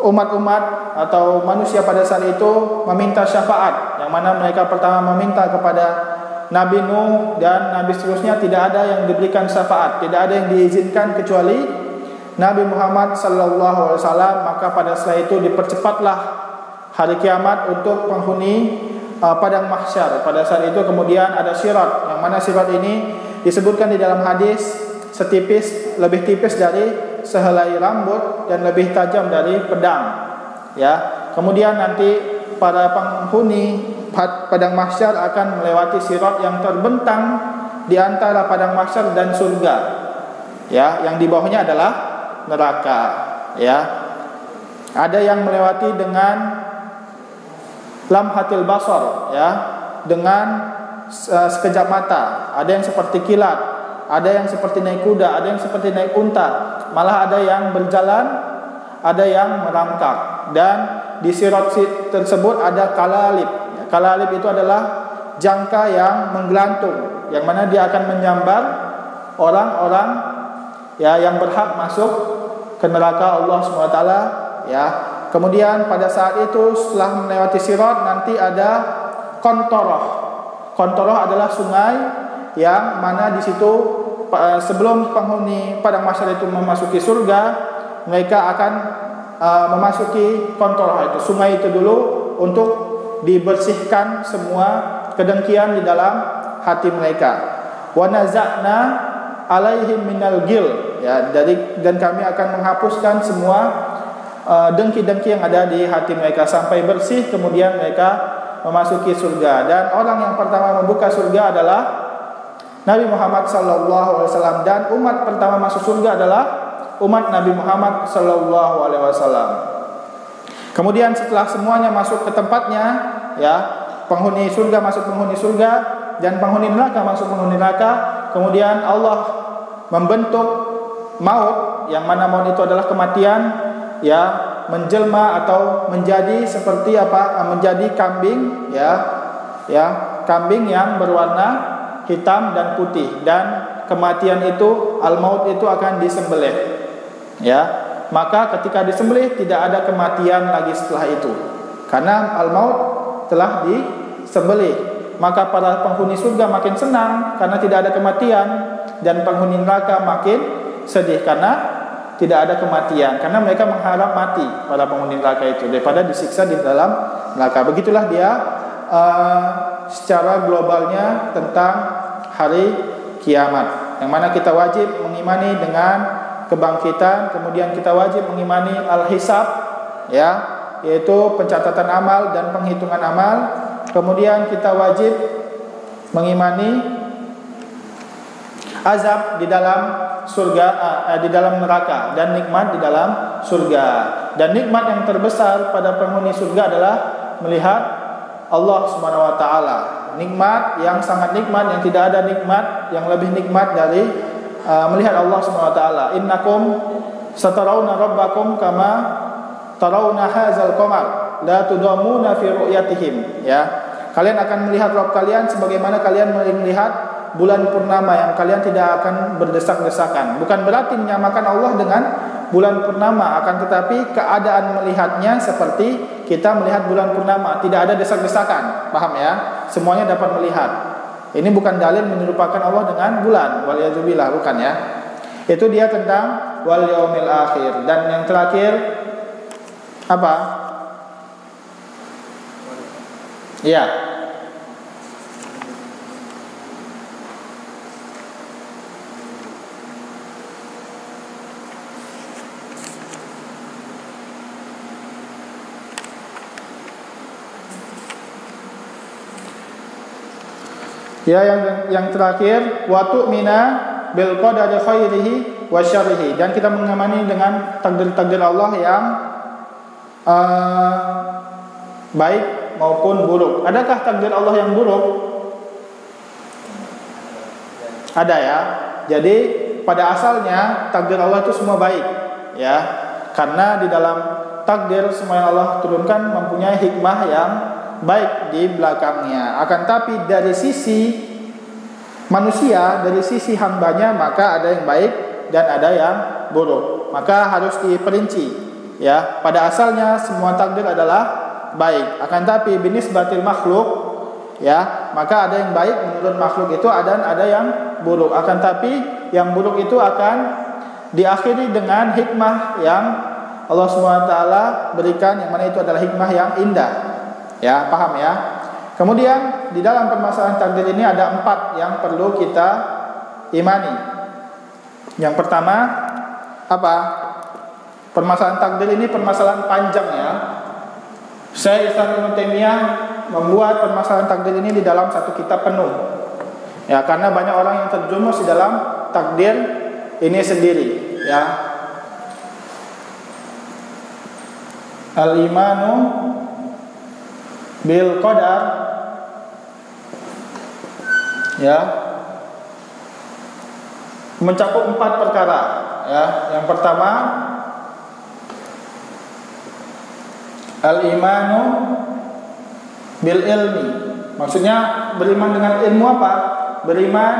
umat-umat atau manusia pada saat itu meminta syafaat, yang mana mereka pertama meminta kepada Nabi Nuh dan Nabi seterusnya, tidak ada yang diberikan syafaat, tidak ada yang diizinkan kecuali Nabi Muhammad sallallahu alaihi wasallam. Maka pada setelah itu dipercepatlah hari kiamat untuk penghuni padang mahsyar. Pada saat itu kemudian ada sirat, yang mana sirat ini disebutkan di dalam hadis setipis, lebih tipis dari sehelai rambut dan lebih tajam dari pedang, ya. Kemudian nanti para penghuni padang mahsyar akan melewati sirat yang terbentang di antara padang mahsyar dan surga, ya, yang di bawahnya adalah neraka, ya. Ada yang melewati dengan lamhatil basar, ya, dengan sekejap mata. Ada yang seperti kilat, ada yang seperti naik kuda, ada yang seperti naik unta, malah ada yang berjalan, ada yang merangkak. Dan di sirat tersebut ada kalalib. Kalalib itu adalah jangka yang menggelantung, yang mana dia akan menyambar orang-orang, ya, yang berhak masuk ke neraka Allah SWT, ya. Kemudian pada saat itu setelah melewati sirat nanti ada kontoroh. Kontoroh adalah sungai yang mana di situ sebelum penghuni padang mahsyar itu memasuki surga, mereka akan memasuki kontoroh itu, sungai itu dulu, untuk dibersihkan semua kedengkian di dalam hati mereka. Wa naza'na alaihim minal gil, ya, dan kami akan menghapuskan semua dengki-dengki yang ada di hati mereka sampai bersih, kemudian mereka memasuki surga. Dan orang yang pertama membuka surga adalah Nabi Muhammad sallallahu alaihi wasallam, dan umat pertama masuk surga adalah umat Nabi Muhammad sallallahu alaihi wasallam. Kemudian setelah semuanya masuk ke tempatnya, ya, penghuni surga masuk penghuni surga dan penghuni neraka masuk penghuni neraka, kemudian Allah membentuk maut, yang mana maut itu adalah kematian, ya, menjelma atau menjadi seperti apa? Menjadi kambing, ya, kambing yang berwarna hitam dan putih, dan kematian itu, al-maut itu akan disembelih, ya. maka ketika disembelih tidak ada kematian lagi setelah itu, karena al-maut telah disembelih. Maka para penghuni surga makin senang karena tidak ada kematian, dan penghuni neraka makin sedih karena tidak ada kematian, karena mereka mengharap mati para penghuni neraka itu daripada disiksa di dalam neraka. Begitulah dia secara globalnya tentang hari kiamat, yang mana kita wajib mengimani dengan kebangkitan, kemudian kita wajib mengimani al-hisab, ya, yaitu pencatatan amal dan penghitungan amal. Kemudian kita wajib mengimani azab di dalam surga, di dalam neraka, dan nikmat di dalam surga. Dan nikmat yang terbesar pada penghuni surga adalah melihat Allah Subhanahu wa taala. Nikmat yang sangat nikmat, yang tidak ada nikmat yang lebih nikmat dari melihat Allah Subhanahu wa taala. Innakum satarawna rabbakum kama tarawna hadzal qamar la tudamuna fi ru'yatihim, ya. Kalian akan melihat Rabb kalian sebagaimana kalian melihat bulan purnama yang kalian tidak akan berdesak-desakan. Bukan berarti menyamakan Allah dengan bulan purnama, akan tetapi keadaan melihatnya seperti kita melihat bulan purnama, tidak ada desak-desakan. Paham ya? Semuanya dapat melihat. Ini bukan dalil menyerupakan Allah dengan bulan, waliyadzubillah, bukan ya. Itu dia tentang wal yaumil akhir. Dan yang terakhir apa? Ya. Ya, yang terakhir wa tu'mina bil qadari khairihi wa syarrihi, dan kita mengamini dengan takdir-takdir Allah yang baik maupun buruk. Adakah takdir Allah yang buruk? Ada ya. Jadi pada asalnya takdir Allah itu semua baik, ya. Karena di dalam takdir semua yang Allah turunkan mempunyai hikmah yang baik di belakangnya. Akan tapi dari sisi manusia, dari sisi hambanya, maka ada yang baik dan ada yang buruk. Maka harus diperinci, ya. Pada asalnya semua takdir adalah baik. Akan tapi binisbatil makhluk, ya, maka ada yang baik menurut makhluk itu, ada yang buruk. Akan tapi yang buruk itu akan diakhiri dengan hikmah yang Allah SWT berikan, yang mana itu adalah hikmah yang indah. Ya, paham ya? Kemudian di dalam permasalahan takdir ini ada 4 yang perlu kita imani. Yang pertama apa? Permasalahan takdir ini permasalahan panjang ya. Syekh Ibnu Taimiyah membuat permasalahan takdir ini di dalam satu kitab penuh. Ya, karena banyak orang yang terjerumus di dalam takdir ini sendiri, ya. Al-imanu bil qadar, ya, mencakup 4 perkara, ya. Yang pertama al-imanu bil ilmi. Maksudnya beriman dengan ilmu apa? Beriman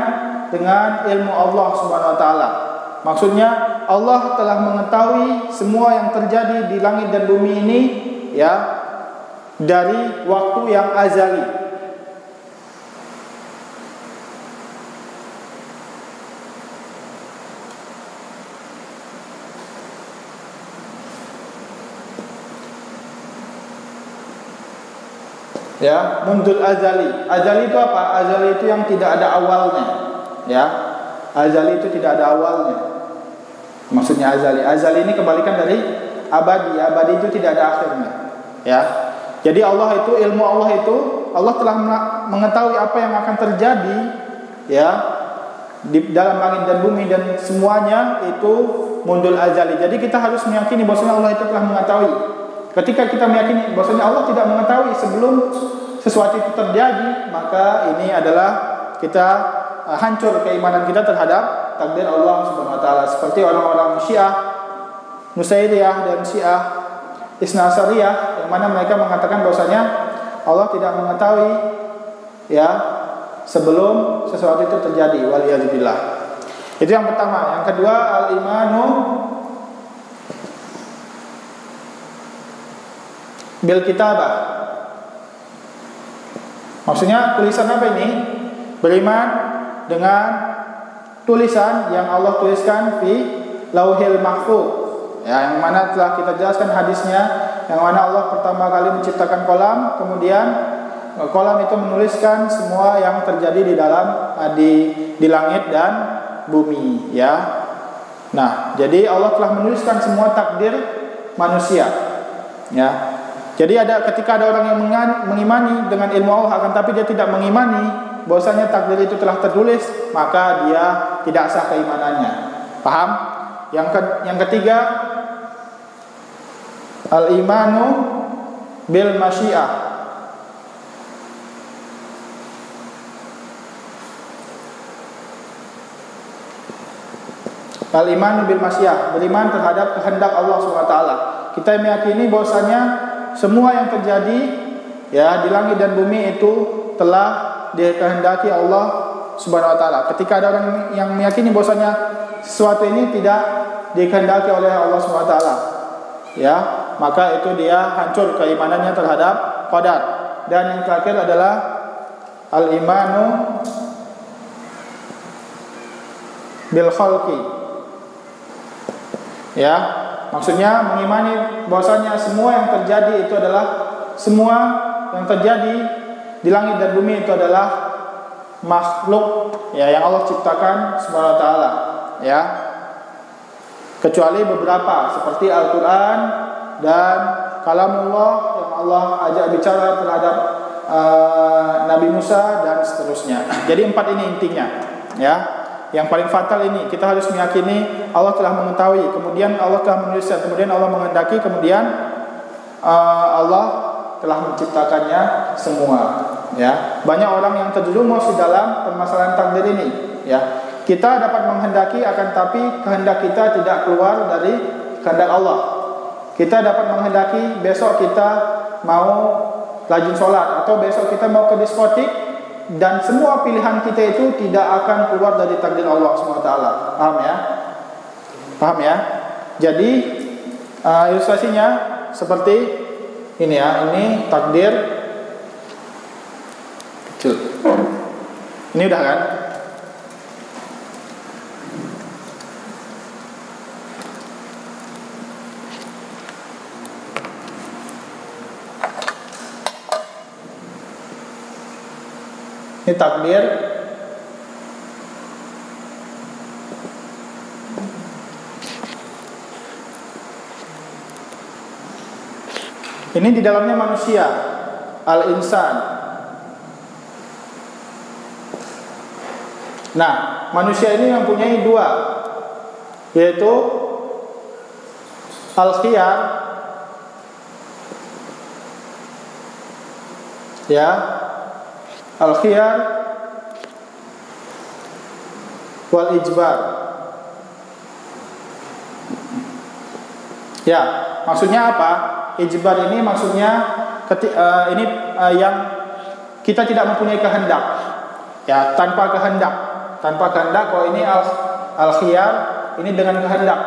dengan ilmu Allah Subhanahu wa taala. Maksudnya Allah telah mengetahui semua yang terjadi di langit dan bumi ini, ya, dari waktu yang azali. Ya, mundul azali. Azali itu apa? Azali itu yang tidak ada awalnya. Ya, azali itu tidak ada awalnya. Maksudnya azali. Azali ini kebalikan dari abadi. Abadi itu tidak ada akhirnya. Ya. Jadi Allah itu, ilmu Allah itu, Allah telah mengetahui apa yang akan terjadi, ya, di dalam langit dan bumi, dan semuanya itu mundul azali. Jadi kita harus meyakini bahwasanya Allah itu telah mengetahui. Ketika kita meyakini bahwasanya Allah tidak mengetahui sebelum sesuatu itu terjadi, maka ini adalah kita hancur keimanan kita terhadap takdir Allah Subhanahu wa taala. Seperti orang-orang Syiah Nusairiyah dan Syiah Isna Asyariyah, yang mana mereka mengatakan bahwasanya Allah tidak mengetahui, ya, sebelum sesuatu itu terjadi. Waliyadzubillah. Itu yang pertama. Yang kedua al-imanu bil kitabah. Maksudnya tulisan apa ini? Beriman dengan tulisan yang Allah tuliskan di Lauhil Mahfuz. Ya, yang mana telah kita jelaskan hadisnya, yang mana Allah pertama kali menciptakan kolam, kemudian kolam itu menuliskan semua yang terjadi di dalam di langit dan bumi, ya. Nah, jadi Allah telah menuliskan semua takdir manusia, ya. Jadi ketika ada orang yang mengimani dengan ilmu Allah, akan tapi dia tidak mengimani bahwasanya takdir itu telah tertulis, maka dia tidak sah keimanannya. Paham? Yang ketiga, al-imanu bil masyiah. Al-imanu bil masyiah, beriman terhadap kehendak Allah SWT. Kita meyakini bahwasanya semua yang terjadi, ya, di langit dan bumi itu telah dikehendaki Allah Subhanahu wa taala. Ketika ada orang yang meyakini bahwasanya sesuatu ini tidak dikehendaki oleh Allah Subhanahu wa taala, ya, maka itu dia hancur keimanannya terhadap qadar. Dan yang terakhir adalah al-imanu bil khalqi. Ya, maksudnya mengimani bahwasanya semua yang terjadi itu adalah semua yang terjadi di langit dan bumi itu adalah makhluk, ya, yang Allah ciptakan Subhanahu wa taala, ya. Kecuali beberapa seperti Al-Qur'an dan kalamullah yang Allah ajak bicara terhadap Nabi Musa dan seterusnya. Jadi 4 ini intinya, ya. Yang paling fatal ini kita harus meyakini Allah telah mengetahui, kemudian Allah telah menuliskan, kemudian Allah menghendaki, kemudian Allah telah menciptakannya semua, ya. Banyak orang yang terjerumus di dalam permasalahan takdir ini, ya. Kita dapat menghendaki, akan tapi kehendak kita tidak keluar dari kehendak Allah. Kita dapat menghendaki besok kita mau rajin sholat, atau besok kita mau ke diskotik, dan semua pilihan kita itu tidak akan keluar dari takdir Allah SWT. Paham ya? Paham ya? Jadi ilustrasinya seperti ini, ya. Ini takdir kecil. Ini udah kan? Ini takdir ini di dalamnya manusia, al-insan. Nah, manusia ini yang mempunyai 2, yaitu al-khiyar, ya, al-khiyar wal ijbar. Ya, maksudnya apa? Ijbar ini maksudnya yang kita tidak mempunyai kehendak, ya, tanpa kehendak. Kalau ini al-khiyar, ini dengan kehendak.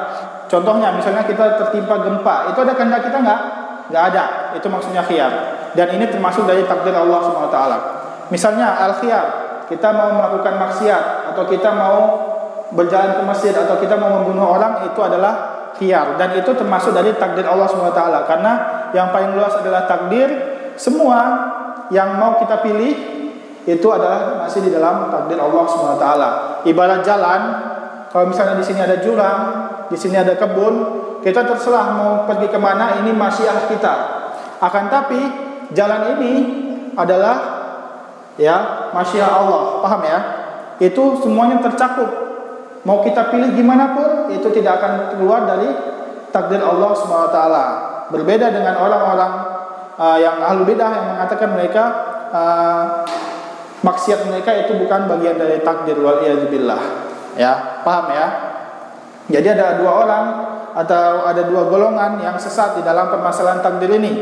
Contohnya misalnya kita tertimpa gempa, itu ada kehendak kita nggak? Nggak ada. Itu maksudnya khiyar. Dan ini termasuk dari takdir Allah Subhanahu wa taala. Misalnya al-khiyar, kita mau melakukan maksiat, atau kita mau berjalan ke masjid, atau kita mau membunuh orang, itu adalah khiyar, dan itu termasuk dari takdir Allah SWT. Karena yang paling luas adalah takdir. Semua yang mau kita pilih itu adalah masih di dalam takdir Allah SWT. Ibarat jalan, kalau misalnya di sini ada jurang, di sini ada kebun, kita terserah mau pergi kemana, ini masyiah kita. Akan tapi jalan ini adalah, ya, masyiah Allah. Paham ya? Itu semuanya tercakup. Mau kita pilih gimana pun, itu tidak akan keluar dari takdir Allah SWT. Berbeda dengan orang-orang yang ahlu bidah yang mengatakan mereka maksiat mereka itu bukan bagian dari takdir, waliyadzubillah. Ya, paham ya? Jadi ada 2 orang atau ada 2 golongan yang sesat di dalam permasalahan takdir ini.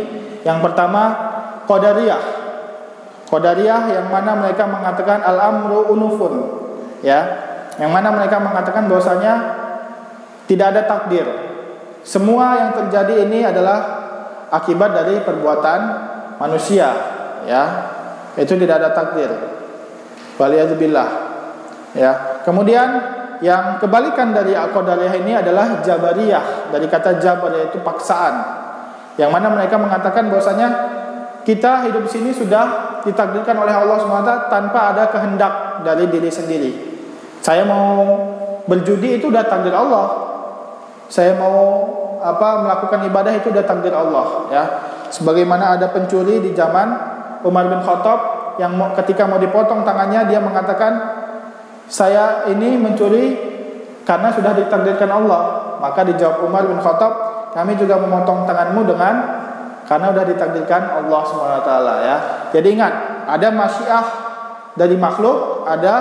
Yang pertama, Qadariyah. Qadariyah yang mana mereka mengatakan al-amru unufun, ya. Yang mana mereka mengatakan bahwasanya tidak ada takdir. Semua yang terjadi ini adalah akibat dari perbuatan manusia, ya. Itu tidak ada takdir. Waliyadzubillah. Ya. Kemudian yang kebalikan dari Qadariyah ini adalah Jabariyah. Dari kata jabar, yaitu paksaan. Yang mana mereka mengatakan bahwasanya kita hidup di sini sudah ditakdirkan oleh Allah SWT tanpa ada kehendak dari diri sendiri. Saya mau berjudi itu udah takdir Allah. Saya mau melakukan ibadah itu udah takdir Allah, ya. Sebagaimana ada pencuri di zaman Umar bin Khattab yang ketika mau dipotong tangannya, dia mengatakan, saya ini mencuri karena sudah ditakdirkan Allah. Maka dijawab Umar bin Khattab, kami juga memotong tanganmu karena sudah ditakdirkan Allah SWT, ya. Jadi ingat, ada masyiah dari makhluk, ada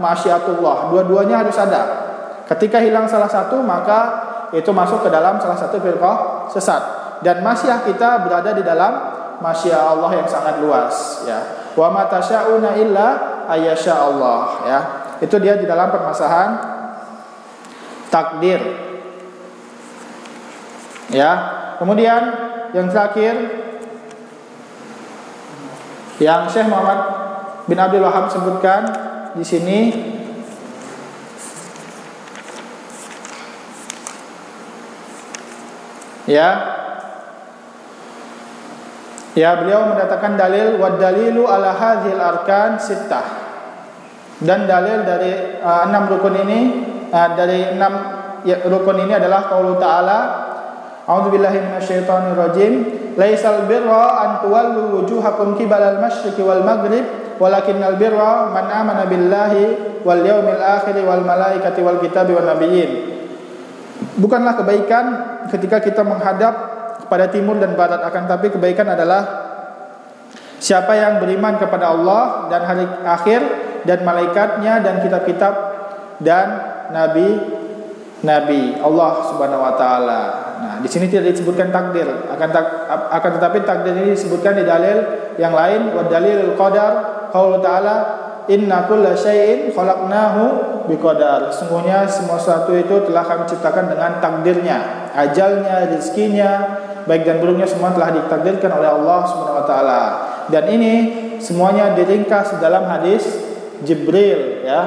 masyiatullah. Dua-duanya harus ada. Ketika hilang salah satu, maka itu masuk ke dalam salah satu firqah sesat. Dan masyiah kita berada di dalam masyiah Allah yang sangat luas, ya. Wa ma tasyauna illa ayyasha Allah, ya. Itu dia di dalam permasalahan takdir, ya. Kemudian yang terakhir yang Syekh Muhammad bin Abdul Wahab sebutkan di sini, ya, beliau mendatangkan dalil wa dalilu ala hadhil arkan sittah. Dan dalil dari 6 rukun ini, dari 6 rukun ini adalah qaulu ta'ala, a'udzubillahi minasyaitonir rajim, laisal birra an tuwallu wujuhakum qibalal masyriqi wal maghrib walakinnal birra man amana billahi wal yaumil akhir wal malaikati wal kitabi wan nabiyyin. Bukanlah kebaikan ketika kita menghadap kepada timur dan barat, akan tapi kebaikan adalah siapa yang beriman kepada Allah dan hari akhir dan malaikatnya dan kitab-kitab dan nabi Allah Subhanahu wa taala. Nah, di sini tidak disebutkan takdir, akan tetapi takdir ini disebutkan di dalil yang lain. Wa dalilul qadar qaulu ta'ala inna kulla syai'in khalaqnahu biqadar. Sesungguhnya semua sesuatu itu telah kami ciptakan dengan takdirnya, ajalnya, rezekinya, baik dan buruknya semua telah ditakdirkan oleh Allah Subhanahu wa taala. Dan ini semuanya diringkas dalam hadis Jibril, ya.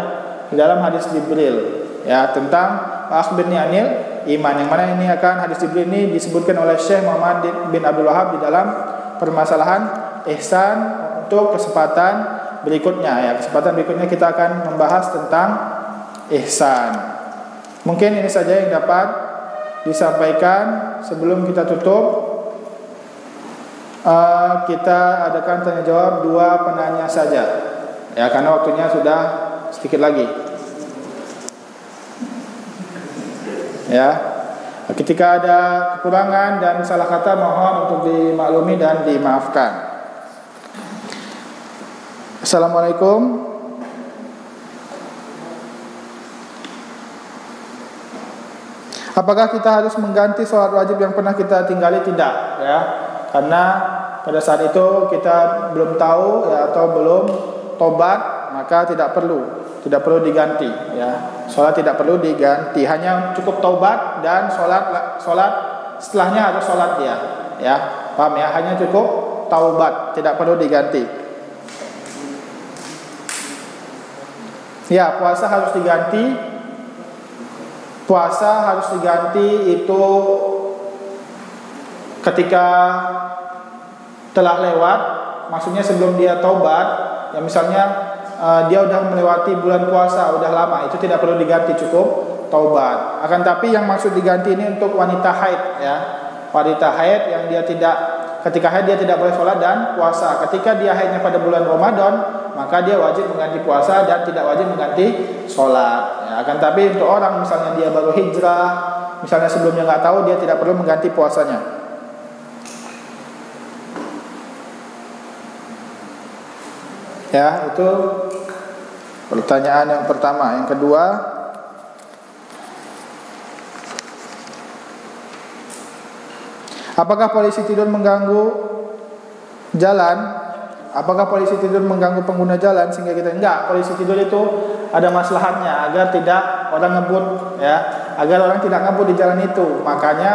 Di dalam hadis Jibril, ya, tentang akhbirni anil iman, yang mana ini akan hadis Jibril ini disebutkan oleh Syekh Muhammad bin Abdul Wahab di dalam permasalahan ihsan untuk kesempatan berikutnya, ya. Kesempatan berikutnya kita akan membahas tentang ihsan. Mungkin ini saja yang dapat disampaikan. Sebelum kita tutup, kita adakan tanya jawab 2 penanya saja, ya, karena waktunya sudah sedikit lagi, ya. Ketika ada kekurangan dan salah kata, mohon untuk dimaklumi dan dimaafkan. Assalamualaikum. Apakah kita harus mengganti sholat wajib yang pernah kita tinggali? Tidak, ya. Karena pada saat itu kita belum tahu, ya, atau belum tobat, maka tidak perlu diganti, ya. Sholat tidak perlu diganti, hanya cukup taubat dan sholat setelahnya harus sholat dia, ya. Paham, ya? Hanya cukup taubat, tidak perlu diganti. Ya, puasa harus diganti. Puasa harus diganti itu ketika telah lewat, maksudnya sebelum dia taubat, ya, misalnya dia udah melewati bulan puasa, udah lama, itu tidak perlu diganti, cukup taubat. Akan tapi yang maksud diganti ini untuk wanita haid, ya. Wanita haid yang dia tidak, ketika haid dia tidak boleh sholat dan puasa. Ketika dia haidnya pada bulan Ramadan, maka dia wajib mengganti puasa dan tidak wajib mengganti sholat, ya. Akan tapi untuk orang misalnya dia baru hijrah, misalnya sebelumnya nggak tahu, dia tidak perlu mengganti puasanya. Ya, itu pertanyaan yang pertama. Yang kedua, apakah polisi tidur mengganggu jalan? Apakah polisi tidur mengganggu pengguna jalan sehingga kita enggak? Polisi tidur itu ada maslahatnya agar tidak orang ngebut, ya. agar orang tidak ngebut di jalan itu. Makanya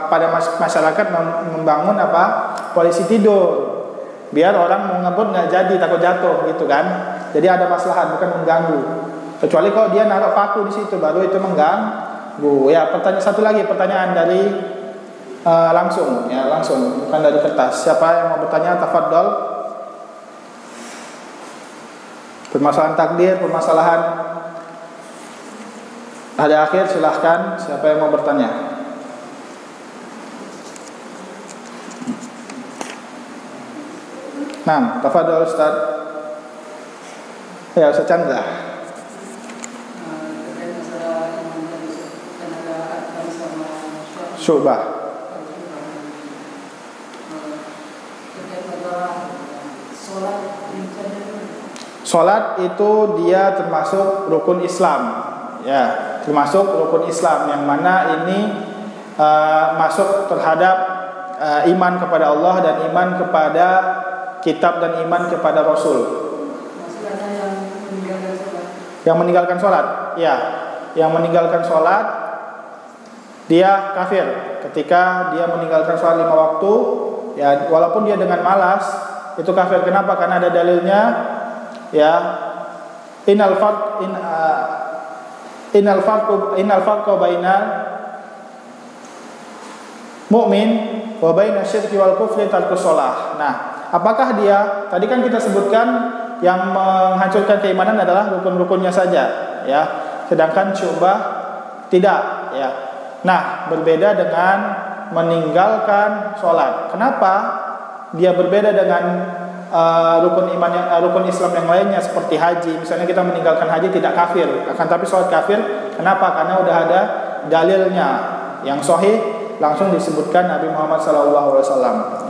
pada masyarakat membangun polisi tidur, biar orang mau ngebut nggak jadi, takut jatuh gitu kan. Jadi ada maslahat, bukan mengganggu. Kecuali kalau dia naruh paku di situ, baru itu mengganggu. Ya, satu lagi pertanyaan dari langsung, bukan dari kertas. Siapa yang mau bertanya, tafadhol. Permasalahan takdir, permasalahan hari akhir, silahkan. Siapa yang mau bertanya? Nah, tafadhol Ustaz. Ya, Ustaz Chandra. Syubah. Salat itu dia termasuk rukun Islam, ya, termasuk rukun Islam yang mana ini masuk terhadap iman kepada Allah dan iman kepada kitab dan iman kepada Rasul. Yang meninggalkan salat, ya, yang meninggalkan salat dia kafir ketika dia meninggalkan sholat 5 waktu, ya, walaupun dia dengan malas itu kafir. Kenapa? Karena ada dalilnya, ya, innal farqa bainal mu'min wa bainasy syirki wal kufri tarkus shalah. Nah, apakah dia, tadi kan kita sebutkan yang menghancurkan keimanan adalah rukun-rukunnya saja, ya, sedangkan syubhah tidak, ya. Nah, berbeda dengan meninggalkan sholat. Kenapa dia berbeda dengan rukun iman rukun Islam yang lainnya seperti haji? Misalnya kita meninggalkan haji tidak kafir, akan tapi sholat kafir. Kenapa? Karena udah ada dalilnya yang sahih, langsung disebutkan Nabi Muhammad SAW.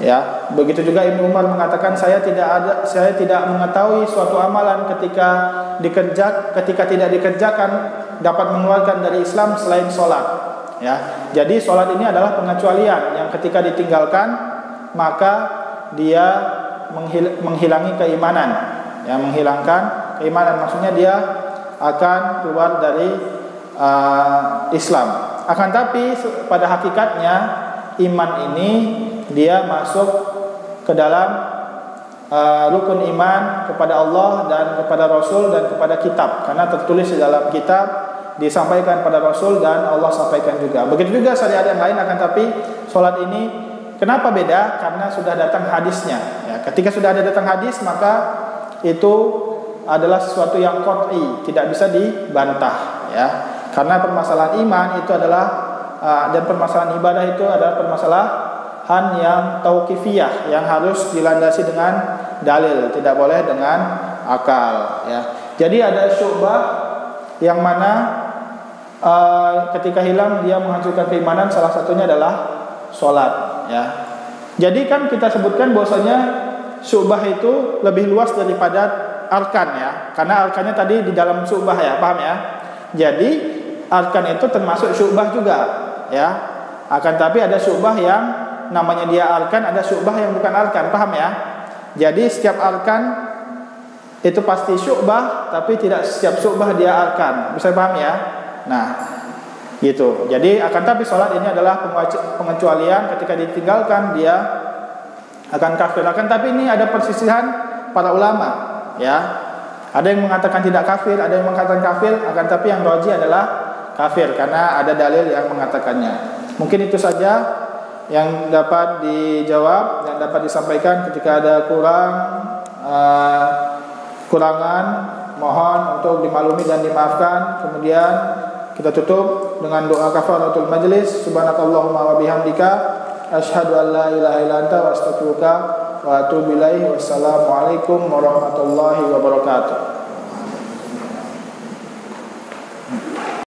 Ya, begitu juga Ibnu Umar mengatakan saya tidak mengetahui suatu amalan ketika tidak dikerjakan dapat mengeluarkan dari Islam selain sholat. Ya, jadi sholat ini adalah pengecualian yang ketika ditinggalkan maka dia menghilangi keimanan, ya, menghilangkan keimanan, maksudnya dia akan keluar dari Islam. Akan tapi pada hakikatnya iman ini dia masuk ke dalam rukun iman kepada Allah dan kepada Rasul dan kepada kitab, karena tertulis di dalam kitab, disampaikan pada Rasul dan Allah sampaikan juga. Begitu juga syariat yang lain. Akan tapi sholat ini kenapa beda? Karena sudah datang hadisnya, ya. Ketika sudah ada datang hadis, maka itu adalah sesuatu yang qat'i, tidak bisa dibantah, ya. Karena permasalahan iman itu adalah dan permasalahan ibadah itu adalah permasalahan yang tauqifiyah, yang harus dilandasi dengan dalil, tidak boleh dengan akal, ya. Jadi ada syubhah yang mana ketika hilang dia menghancurkan keimanan, salah satunya adalah sholat, ya. Jadi kan kita sebutkan bahwasanya syubhah itu lebih luas daripada arkan, ya, karena arkannya tadi di dalam syubhah, ya, paham ya. Jadi arkan itu termasuk syubhah juga, ya. Akan tapi ada syubhah yang namanya dia arkan, ada syubhah yang bukan arkan, paham ya. Jadi setiap arkan itu pasti syubhah, tapi tidak setiap syubhah dia arkan, bisa paham ya. Nah, gitu. Jadi akan tapi sholat ini adalah pengecualian, ketika ditinggalkan dia akan kafir. Akan tapi ini ada persisihan para ulama, ya. Ada yang mengatakan tidak kafir, ada yang mengatakan kafir. Akan tapi yang rajih adalah kafir karena ada dalil yang mengatakannya. Mungkin itu saja yang dapat dijawab, yang dapat disampaikan. Ketika ada kurangan, mohon untuk dimaklumi dan dimaafkan. Kemudian kita tutup dengan doa kafaratul majlis. Subhanakallahumma wa bihamdika asyhadu an la ilaha illa anta wa astaghfiruka wa atubu ilaik. Wassalamualaikum warahmatullahi wabarakatuh.